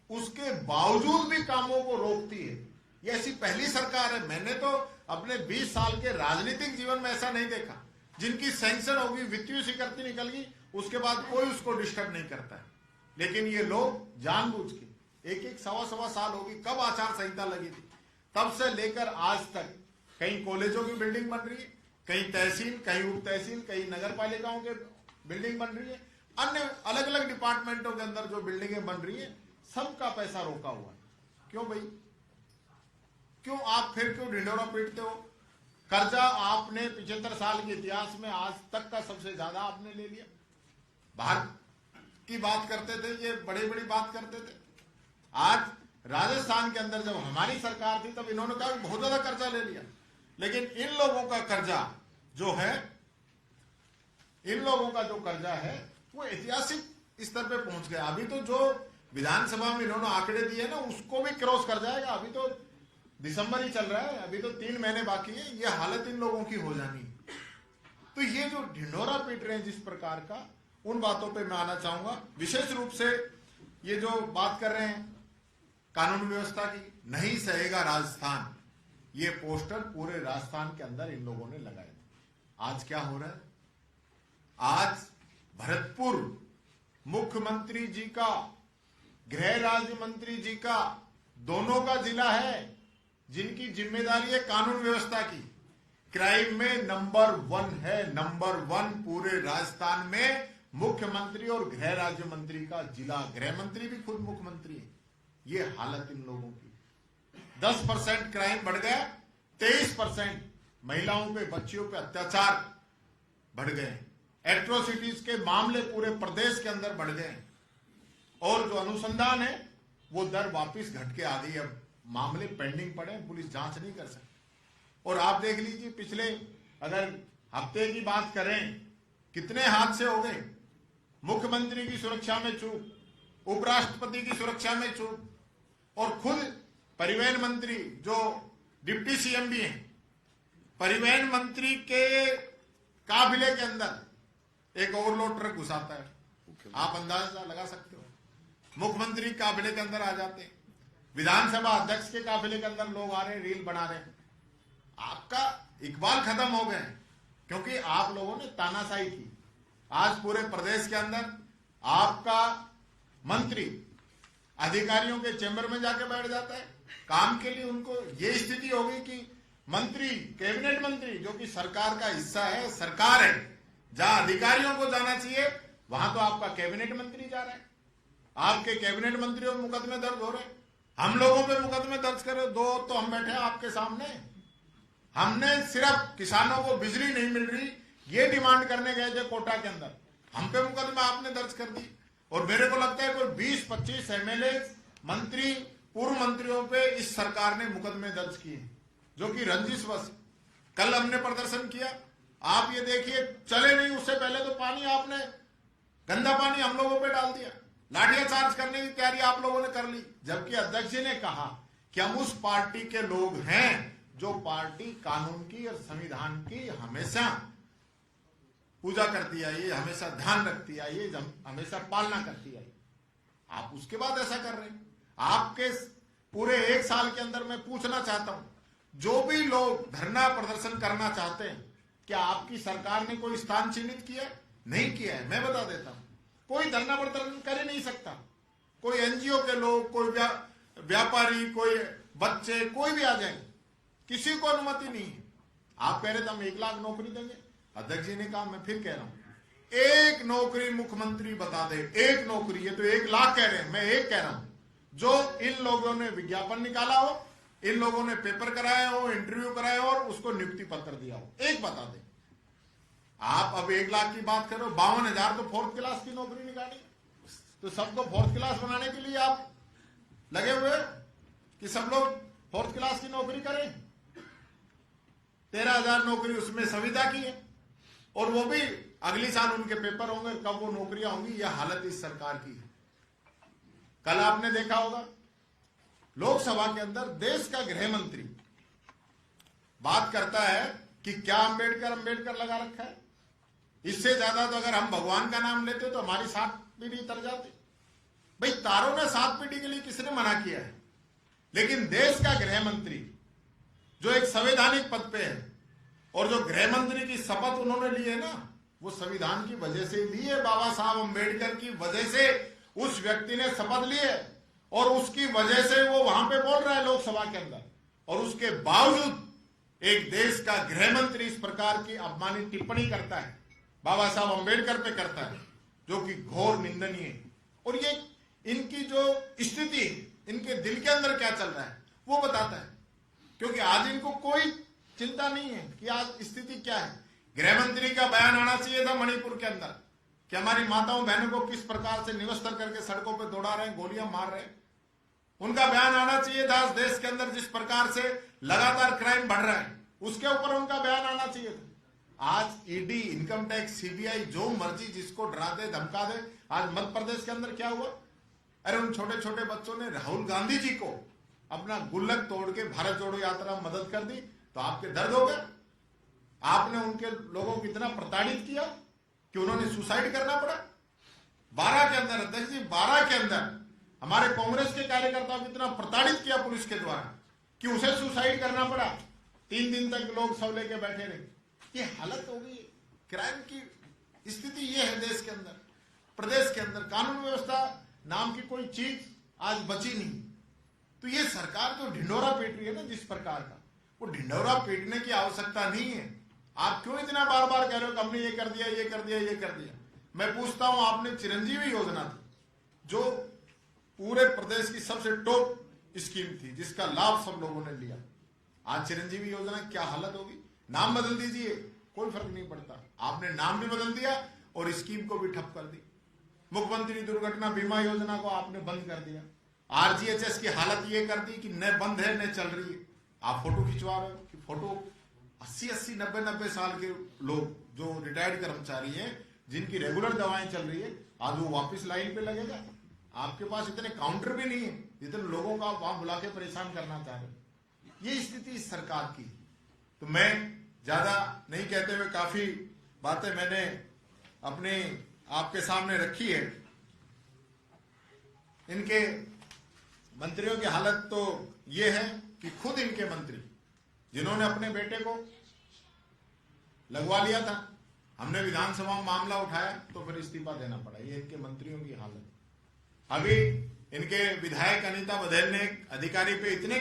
उसके बावजूद भी कामों को रोकती है। ये ऐसी पहली सरकार है। मैंने तो अपने 20 साल के राजनीतिक जीवन में ऐसा नहीं देखा। जिनकी सैंक्शन होगी, वित्तीय स्वीकृति निकल गई, उसके बाद कोई उसको डिस्टर्ब नहीं करता है। लेकिन ये लोग जानबूझ के एक सवा साल होगी, कब आचार संहिता लगी थी, तब से लेकर आज तक कहीं कॉलेजों की बिल्डिंग बन रही है, कहीं तहसील, कहीं उप तहसील, कहीं नगर पालिकाओं के बिल्डिंग बन रही है, अन्य अलग अलग डिपार्टमेंटों के अंदर जो बिल्डिंगें बन रही है, सबका पैसा रोका हुआ है। क्यों भाई, क्यों आप फिर क्यों ढिंढोरा पीटते हो? कर्जा आपने 75 साल के इतिहास में आज तक का सबसे ज्यादा आपने ले लिया। बाहर की बात करते थे, ये बड़ी बड़ी बात करते थे। आज राजस्थान के अंदर जब हमारी सरकार थी तब इन्होंने कहा बहुत ज्यादा कर्जा ले लिया, लेकिन इन लोगों का कर्जा जो है, इन लोगों का जो कर्जा है वो ऐतिहासिक स्तर पे पहुंच गया। अभी तो जो विधानसभा में इन्होंने आंकड़े दिए ना, उसको भी क्रॉस कर जाएगा। अभी तो दिसंबर ही चल रहा है, अभी तो 3 महीने बाकी है। ये हालत इन लोगों की हो जानी। तो ये जो ढिंढोरा पीट रहे हैं जिस प्रकार का, उन बातों पे मैं आना चाहूंगा। विशेष रूप से ये जो बात कर रहे हैं कानून व्यवस्था की, नहीं सहेगा राजस्थान, ये पोस्टर पूरे राजस्थान के अंदर इन लोगों ने लगाए। आज क्या हो रहा है? आज भरतपुर मुख्यमंत्री जी का, गृह राज्य मंत्री जी का, दोनों का जिला है जिनकी जिम्मेदारी है कानून व्यवस्था की। क्राइम में नंबर 1 है, नंबर 1 पूरे राजस्थान में मुख्यमंत्री और गृह राज्य मंत्री का जिला। गृह मंत्री भी खुद मुख्यमंत्री है। ये हालत इन लोगों की। 10% क्राइम बढ़ गया, 23% महिलाओं पे, बच्चियों पे अत्याचार बढ़ गए। एट्रोसिटीज के मामले पूरे प्रदेश के अंदर बढ़ गए और जो अनुसंधान है वो दर वापिस घट के आ गई। अब मामले पेंडिंग पड़े, पुलिस जांच नहीं कर सकती। और आप देख लीजिए, पिछले अगर हफ्ते की बात करें, कितने हादसे हो गए। मुख्यमंत्री की सुरक्षा में चूक, उपराष्ट्रपति की सुरक्षा में चूक, और खुद परिवहन मंत्री जो डिप्टी CM भी हैं, परिवहन मंत्री के काफिले के अंदर एक ओवरलोड ट्रक घुसाता है। आप अंदाजा लगा सकते हो। मुख्यमंत्री काफिले के अंदर आ जाते हैं, विधानसभा अध्यक्ष के काफिले के अंदर लोग आ रहे हैं, रील बना रहे हैं। आपका इकबाल खत्म हो गए, क्योंकि आप लोगों ने तानाशाही की। आज पूरे प्रदेश के अंदर आपका मंत्री अधिकारियों के चैम्बर में जाके बैठ जाता है काम के लिए। उनको ये स्थिति हो गई कि मंत्री, कैबिनेट मंत्री जो कि सरकार का हिस्सा है, सरकार है, जहां अधिकारियों को जाना चाहिए वहां तो आपका कैबिनेट मंत्री जा रहा है। आपके कैबिनेट मंत्री और मुकदमे दर्ज हो रहे हैं। हम लोगों पे मुकदमे दर्ज करो, 2 तो हम बैठे हैं आपके सामने। हमने सिर्फ किसानों को बिजली नहीं मिल रही ये डिमांड करने गए थे कोटा के अंदर, हम पे मुकदमा आपने दर्ज कर दी। और मेरे को लगता है कोई 20-25 एमएलए मंत्री पूर्व मंत्रियों पे इस सरकार ने मुकदमे दर्ज किए, जो कि रंजिशवश। कल हमने प्रदर्शन किया, आप ये देखिए, चले नहीं उससे पहले तो पानी आपने, गंदा पानी हम लोगों पे डाल दिया, लाठियां चार्ज करने की तैयारी आप लोगों ने कर ली। जबकि अध्यक्ष जी ने कहा कि हम उस पार्टी के लोग हैं जो पार्टी कानून की और संविधान की हमेशा पूजा करती आई है, हमेशा ध्यान रखती आई है, हमेशा पालना करती आई। आप उसके बाद ऐसा कर रहे हैं। आपके पूरे 1 साल के अंदर मैं पूछना चाहता हूं, जो भी लोग धरना प्रदर्शन करना चाहते हैं, क्या आपकी सरकार ने कोई स्थान चिन्हित किया? नहीं किया है। मैं बता देता हूं, कोई धरना प्रदर्शन कर ही नहीं सकता। कोई एनजीओ के लोग, कोई व्यापारी, कोई बच्चे, कोई भी आ जाए, किसी को अनुमति नहीं है। आप कह रहे थे हम 1 लाख नौकरी देंगे, अध्यक्ष जी ने कहा, मैं फिर कह रहा हूं, 1 नौकरी मुख्यमंत्री बता दे, 1 नौकरी। ये तो 1 लाख कह रहे हैं, मैं 1 कह रहा हूं, जो इन लोगों ने विज्ञापन निकाला हो, इन लोगों ने पेपर कराया हो, इंटरव्यू कराया हो और उसको नियुक्ति पत्र दिया हो, 1 बता दे। आप अब 1 लाख की बात करो, 52,000 तो 4th क्लास की नौकरी निकाली, तो सबको 4th क्लास बनाने के लिए आप लगे हुए कि सब लोग 4th क्लास की नौकरी करें। 13,000 नौकरी उसमें संविदा की है, और वो भी अगली साल उनके पेपर होंगे, कब वो नौकरियां होंगी। यह हालत इस सरकार की है। कल आपने देखा होगा लोकसभा के अंदर देश का गृह मंत्री बात करता है कि क्या अंबेडकर लगा रखा है। इससे ज्यादा तो अगर हम भगवान का नाम लेते तो हमारी 7 पीढ़ी तर जाती। भाई तारों ने 7 पीढ़ी के लिए किसने मना किया है? लेकिन देश का गृह मंत्री जो एक संवैधानिक पद पे है, और जो गृह मंत्री की शपथ उन्होंने ली है ना, वो संविधान की वजह से ली है, बाबा साहब अंबेडकर की वजह से उस व्यक्ति ने शपथ ली है, और उसकी वजह से वो वहां पे बोल रहा है लोकसभा के अंदर। और उसके बावजूद एक देश का गृह मंत्री इस प्रकार की अपमानित टिप्पणी करता है, बाबा साहब अंबेडकर पे करता है, जो कि घोर निंदनीय है। और ये इनकी जो स्थिति, इनके दिल के अंदर क्या चल रहा है वो बताता है, क्योंकि आज इनको कोई चिंता नहीं है कि आज स्थिति क्या है। गृह मंत्री का बयान आना चाहिए था मणिपुर के अंदर कि हमारी माताओं बहनों को किस प्रकार से निवस्त्र करके सड़कों पे दौड़ा रहे हैं, गोलियां मार रहे हैं। उनका बयान आना चाहिए था देश के अंदर जिस प्रकार से लगातार क्राइम बढ़ रहा है, उसके ऊपर उनका बयान आना चाहिए था। आज ईडी, इनकम टैक्स, सीबीआई जो मर्जी जिसको डरा दे, धमका दे। आज मध्य प्रदेश के अंदर क्या हुआ? अरे उन छोटे छोटे बच्चों ने राहुल गांधी जी को अपना गुल्लक तोड़ के भारत जोड़ो यात्रा में मदद कर दी, तो आपके दर्द हो गया। आपने उनके लोगों को इतना प्रताड़ित किया कि उन्होंने सुसाइड करना पड़ा। 12 के अंदर, अध्यक्ष जी, 12 के अंदर हमारे कांग्रेस के कार्यकर्ताओं को इतना प्रताड़ित किया पुलिस के द्वारा कि उसे सुसाइड करना पड़ा। 3 दिन तक लोग सब लेके बैठे रहे। ये हालत हो गई। क्राइम की स्थिति ये है देश के अंदर, प्रदेश के अंदर। कानून व्यवस्था नाम की कोई चीज आज बची नहीं। तो ये सरकार जो ढिंडोरा पीट रही है ना जिस प्रकार का, वो ढिंडोरा पीटने की आवश्यकता नहीं है। आप क्यों इतना बार बार कह रहे हो कि हमने ये कर दिया, ये कर दिया, ये कर दिया। मैं पूछता हूं, आपने चिरंजीवी योजना थी जो पूरे प्रदेश की सबसे टॉप स्कीम थी, जिसका लाभ सब लोगों ने लिया। आज चिरंजीवी योजना क्या हालत होगी। नाम बदल दीजिए, कोई फर्क नहीं पड़ता। आपने नाम भी बदल दिया और स्कीम को भी ठप कर दी। मुख्यमंत्री दुर्घटना बीमा योजना को आपने बंद कर दिया। आरजीएचएस की हालत ये कर दी कि न बंद है न चल रही है। आप फोटो खिंचवा रहे हो कि फोटो 80-80, 90-90 साल के लोग जो रिटायर्ड कर्मचारी हैं, जिनकी रेगुलर दवाएं चल रही है, आज वो वापस लाइन पे लगेगा। आपके पास इतने काउंटर भी नहीं है जितने लोगों को आप वहां बुला के परेशान करना चाह रहे हो। ये स्थिति इस सरकार की। तो मैं ज्यादा नहीं कहते हुए काफी बातें मैंने अपने आपके सामने रखी है। इनके मंत्रियों की हालत तो ये है कि खुद इनके मंत्री जिन्होंने अपने बेटे को लगवा लिया था, हमने विधानसभा में मामला उठाया तो फिर इस्तीफा देना पड़ा। ये इनके मंत्रियों की हालत। अभी इनके विधायक अनीता बघेल ने अधिकारी पे इतने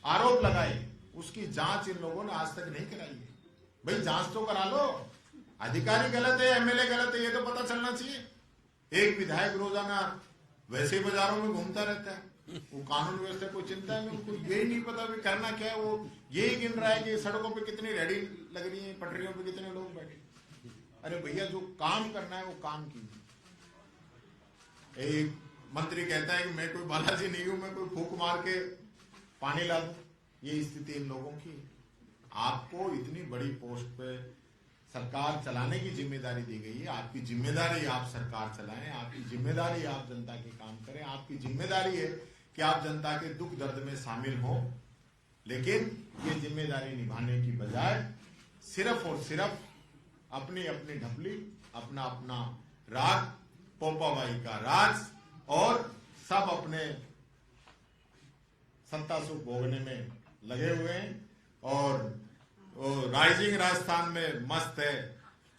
आरोप लगाए, उसकी जांच इन लोगों ने आज तक नहीं कराई है। भाई जांच तो करा लो। अधिकारी गलत है, एमएलए गलत है, ये तो पता चलना चाहिए। एक विधायक रोजाना वैसे ही बाजारों में घूमता रहता है, वो कानून व्यवस्था को चिंता है, उनको यही नहीं पता भी करना क्या है। वो यही गिन रहा है कि सड़कों पे कितनी रेहड़ी लग रही है, पटरियों पे कितने लोग बैठे। अरे भैया, जो काम करना है वो काम कीजिए। एक मंत्री कहता है कि मैं कोई बालाजी नहीं हूं, मैं कोई फूंक मार के पानी ला दूं। ये स्थिति इन लोगों की। आपको इतनी बड़ी पोस्ट पे सरकार चलाने की जिम्मेदारी दी गई है। आपकी जिम्मेदारी आप सरकार चलाएं, आपकी जिम्मेदारी आप जनता के काम करें, आपकी जिम्मेदारी है कि आप जनता के दुख दर्द में शामिल हो। लेकिन ये जिम्मेदारी निभाने की बजाय सिर्फ और सिर्फ अपनी अपनी ढपली, अपना अपना राग, पोपाबाई का राज, और सब अपने सत्ता सुख भोगने में लगे हुए हैं। और राइजिंग राजस्थान में मस्त है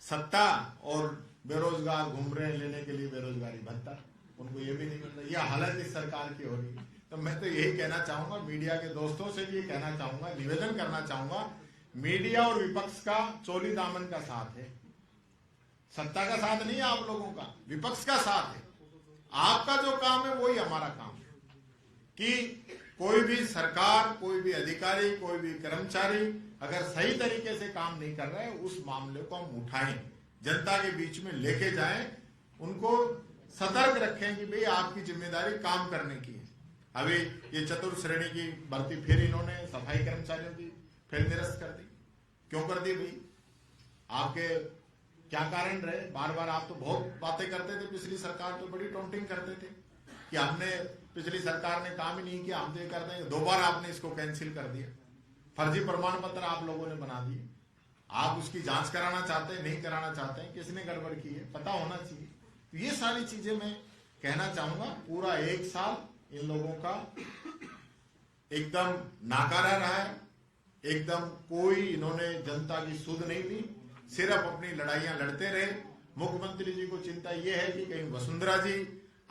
सत्ता, और बेरोजगार घूम रहे हैं लेने के लिए बेरोजगारी भत्ता, उनको ये भी नहीं मिल रहा। यह हालत इस सरकार की हो रही है। तो मैं तो यही कहना चाहूंगा, मीडिया के दोस्तों से भी ये कहना चाहूंगा, निवेदन करना चाहूंगा, मीडिया और विपक्ष का चोली दामन का साथ है, सत्ता का साथ नहीं है आप लोगों का, विपक्ष का साथ है। आपका जो काम है वही हमारा काम है कि कोई भी सरकार, कोई भी अधिकारी, कोई भी कर्मचारी अगर सही तरीके से काम नहीं कर रहा है, उस मामले को हम उठाएं, जनता के बीच में लेके जाएं, उनको सतर्क रखें कि भाई आपकी जिम्मेदारी काम करने की है। अभी ये चतुर्थ श्रेणी की भर्ती फिर इन्होंने सफाई कर्मचारियों की फिर निरस्त कर दी। क्यों कर दी भाई? आपके क्या कारण रहे? बार बार आप तो बहुत बातें करते थे, पिछली सरकार तो बड़ी टॉन्टिंग करते थे कि हमने, पिछली सरकार ने काम ही नहीं किया, हम तो ये कर देंगे। 2 बार आपने इसको कैंसिल कर दिया। फर्जी प्रमाण पत्र आप लोगों ने बना दिए। आप उसकी जांच कराना चाहते हैं, नहीं कराना चाहते हैं, किसने गड़बड़ की है पता होना चाहिए। तो ये सारी चीजें मैं कहना चाहूंगा। पूरा 1 साल इन लोगों का एकदम नाकारा रहा है, एकदम कोई इन्होंने जनता की सुध नहीं ली, सिर्फ अपनी लड़ाइयां लड़ते रहे। मुख्यमंत्री जी को चिंता ये है कि कहीं वसुंधरा जी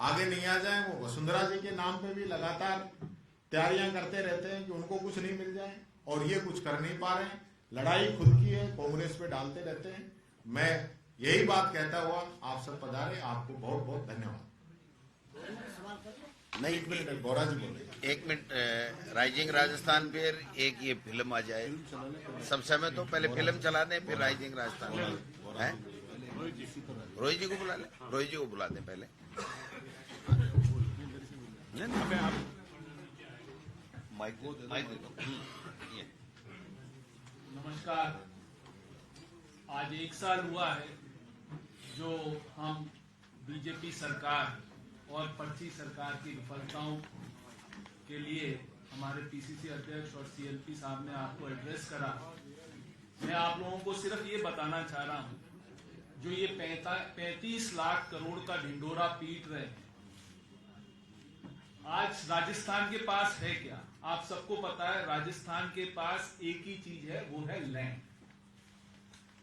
आगे नहीं आ जाए। वो वसुंधरा जी के नाम पे भी लगातार तैयारियां करते रहते हैं कि उनको कुछ नहीं मिल जाए, और ये कुछ कर नहीं पा रहे हैं। लड़ाई खुद की है, कांग्रेस पे डालते रहते हैं। मैं यही बात कहता हुआ आप सब पधारे, आपको बहुत बहुत धन्यवाद। नहीं, 1 मिनट बोरा जी बोले। 1 मिनट। राइजिंग राजस्थान फिर एक ये फिल्म आ जाए, सब समय तो पहले फिल्म चला दें, फिर राइजिंग राजस्थान है। रोहित जी को बुला ले, रोहित जी को बुला दें पहले। माइक दे दो। नमस्कार। आज 1 साल हुआ है जो हम बीजेपी सरकार और पर्ची सरकार की विफलताओं के लिए हमारे पीसीसी अध्यक्ष और सीएलपी साहब ने आपको एड्रेस करा। मैं आप लोगों को सिर्फ ये बताना चाह रहा हूं, जो ये 35 लाख करोड़ का ढिंडोरा पीट रहे हैं, आज राजस्थान के पास है क्या? आप सबको पता है राजस्थान के पास एक ही चीज है, वो है लैंड।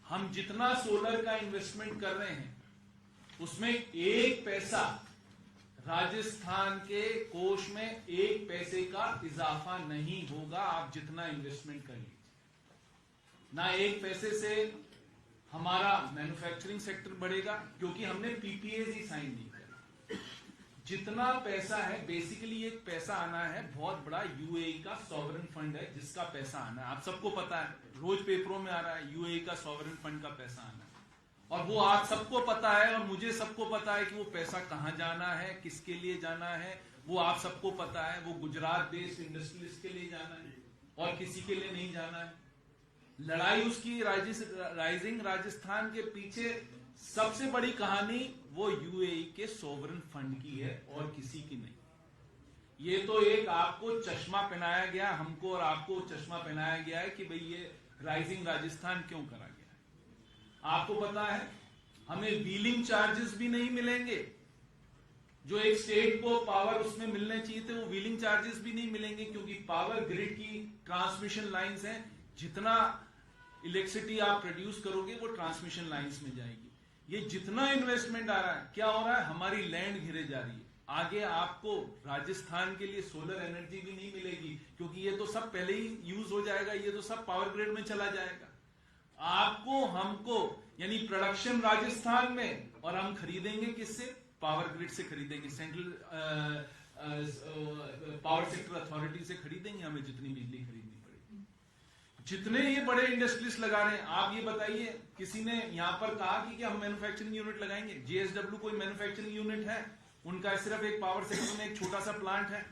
हम जितना सोलर का इन्वेस्टमेंट कर रहे हैं उसमें 1 पैसा राजस्थान के कोष में 1 पैसे का इजाफा नहीं होगा। आप जितना इन्वेस्टमेंट कर लीजिए, ना 1 पैसे से हमारा मैन्युफैक्चरिंग सेक्टर बढ़ेगा, क्योंकि हमने पीपीएज ही साइन नहीं किया। जितना पैसा है, बेसिकली एक पैसा आना है बहुत बड़ा, यूएई का सॉवरेन फंड है जिसका पैसा आना है। आप सबको पता है, रोज पेपरों में आ रहा है यूएई का सॉवरेन फंड का पैसा आना है, और वो आप सबको पता है और मुझे सबको पता है कि वो पैसा कहां जाना है, किसके लिए जाना है, वो आप सबको पता है। वो गुजरात बेस्ड इंडस्ट्रियलिस्ट के लिए जाना है और किसी के लिए नहीं जाना है। लड़ाई उसकी राइजिंग राजस्थान के पीछे सबसे बड़ी कहानी वो यूएई के सॉवरेन फंड की है और किसी की नहीं। ये तो एक आपको चश्मा पहनाया गया, हमको और आपको चश्मा पहनाया गया है कि भाई ये राइजिंग राजस्थान क्यों करा गया है। आपको पता है हमें व्हीलिंग चार्जेस भी नहीं मिलेंगे, जो एक स्टेट को पावर उसमें मिलने चाहिए थे, वो व्हीलिंग चार्जेस भी नहीं मिलेंगे, क्योंकि पावर ग्रिड की ट्रांसमिशन लाइंस हैं। जितना इलेक्ट्रिसिटी आप प्रोड्यूस करोगे वो ट्रांसमिशन लाइंस में जाएगी। ये जितना इन्वेस्टमेंट आ रहा है, क्या हो रहा है, हमारी लैंड घिरे जा रही है। आगे आपको राजस्थान के लिए सोलर एनर्जी भी नहीं मिलेगी, क्योंकि ये तो सब पहले ही यूज हो जाएगा, ये तो सब पावर ग्रिड में चला जाएगा। आपको हमको यानी प्रोडक्शन राजस्थान में, और हम खरीदेंगे किससे? पावर ग्रिड से खरीदेंगे, सेंट्रल पावर सेक्टर अथॉरिटी से खरीदेंगे, हमें जितनी बिजली खरीदनी पड़ेगी। जितने ये बड़े इंडस्ट्रीज लगा रहे हैं, आप ये बताइए किसी ने यहाँ पर कहा कि हम मैन्युफैक्चरिंग यूनिट लगाएंगे? जेएसडब्ल्यू कोई मैन्युफैक्चरिंग यूनिट है? उनका सिर्फ एक पावर सेक्टर में एक छोटा सा प्लांट है।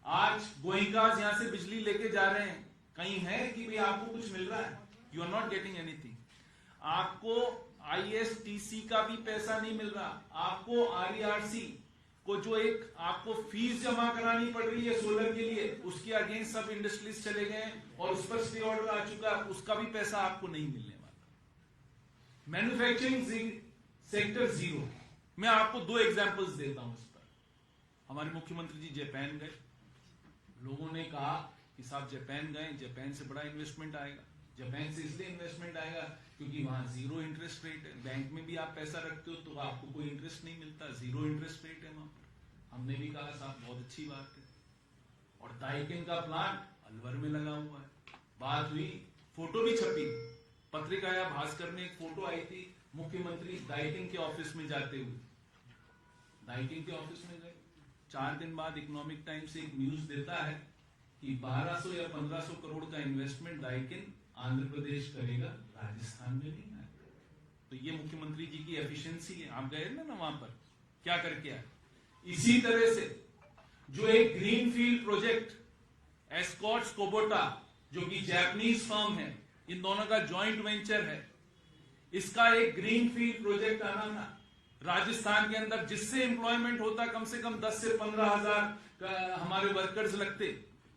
आज गोइंकाज यहां से बिजली लेके जा रहे हैं, कहीं है कि भाई आपको कुछ मिल रहा है? You are not getting anything. आपको आईएसटीसी का भी पैसा नहीं मिल रहा, आपको आरईआरसी को जो एक आपको फीस जमा करानी पड़ रही है सोलर के लिए, उसके अगेंस्ट सब इंडस्ट्रीज चले गए और उस पर स्टे ऑर्डर आ चुका है, उसका भी पैसा आपको नहीं मिलने वाला। Manufacturing sector zero. मैं आपको 2 एग्जांपल्स देता हूं इस पर। हमारे मुख्यमंत्री जी जापान गए, लोगों ने कहा कि साहब जापान गए, जापान से बड़ा इन्वेस्टमेंट आएगा। जापान से इसलिए इन्वेस्टमेंट आएगा क्योंकि वहां जीरो इंटरेस्ट रेट है। बैंक में भी आप पैसा रखते हो तो आपको कोई इंटरेस्ट नहीं मिलता, जीरो इंटरेस्ट रेट है वहां पर। हमने भी कहा साहब बहुत अच्छी बात है। और दाइकिन का प्लांट अलवर में लगा हुआ है। बात हुई, फोटो भी छपी, पत्रिका या भास्कर में एक फोटो आई थी, मुख्यमंत्री दाइकिन के ऑफिस में जाते हुए। दाइकिन के ऑफिस में गए, 4 दिन बाद इकोनॉमिक टाइम्स एक न्यूज देता है कि 1200 या 1500 करोड़ का इन्वेस्टमेंट दाइकिन आंध्र प्रदेश करेगा, राजस्थान में नहीं है। तो ये मुख्यमंत्री जी की एफिशिएंसी है। आप गए ना वहां पर, क्या करके आए? इसी तरह से जो एक ग्रीनफील्ड प्रोजेक्ट एस्कॉर्ट्स कोबोटा, जो कि जापानीज फर्म है, इन दोनों का जॉइंट वेंचर है, इसका एक ग्रीनफील्ड प्रोजेक्ट आना था राजस्थान के अंदर, जिससे एम्प्लॉयमेंट होता कम से कम 10 से 15,000 हमारे वर्कर्स लगते।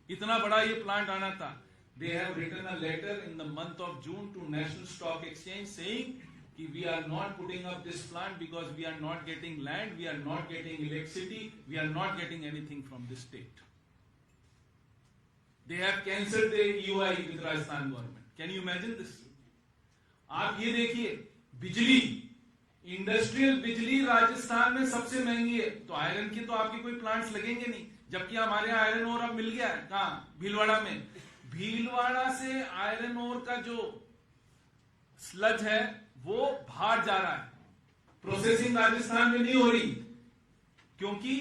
इतना बड़ा ये प्लांट आना था। They have written a letter in the month of June to National Stock Exchange saying कि we are not putting up this plant because we are not getting land, we are not getting electricity, we are not getting anything from the state. They have cancelled the EOI with Rajasthan government. Can you imagine this? आप ये देखिए, बिजली, इंडस्ट्रियल बिजली राजस्थान में सबसे महंगी है, तो आयरन की तो आपके कोई प्लांट्स लगेंगे नहीं, जबकि हमारे यहाँ आयरन ओर अब मिल गया है। कहाँ? भीलवाड़ा में। भीलवाड़ा से आयरन ओर का जो स्लज है वो बाहर जा रहा है, प्रोसेसिंग राजस्थान में नहीं हो रही, क्योंकि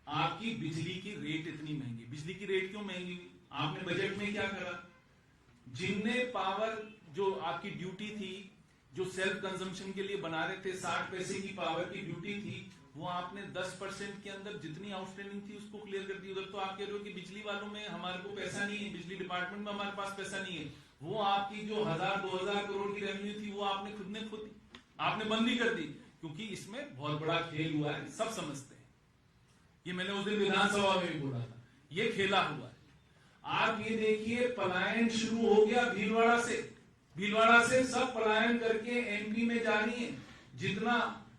आपकी बिजली की रेट इतनी महंगी। बिजली की रेट क्यों महंगी हुई? आपने बजट में क्या करा? जिनने पावर जो आपकी ड्यूटी थी, जो सेल्फ कंजम्पशन के लिए बना रहे थे, 60 पैसे की पावर की ड्यूटी थी, वो आपने 10% के अंदर जितनी आउटस्टैंडिंग थी उसको क्लियर कर दी। उधर तो आप कह रहे हो कि बिजली वालों में हमारे को पैसा नहीं है, बिजली डिपार्टमेंट में हमारे पास पैसा नहीं है। वो आपकी जो 1000-2000 करोड़ की रेवेन्यू थी वो आपने बंद ही कर दी, क्योंकि इसमें बहुत बड़ा खेल हुआ है, सब समझते हैं। ये मैंने उस दिन विधानसभा में भी बोला था, ये खेला हुआ है। आप ये देखिए, पलायन शुरू हो गया भीलवाड़ा से। भीलवाड़ा से सब पलायन करके एमपी में जा रही है। जितना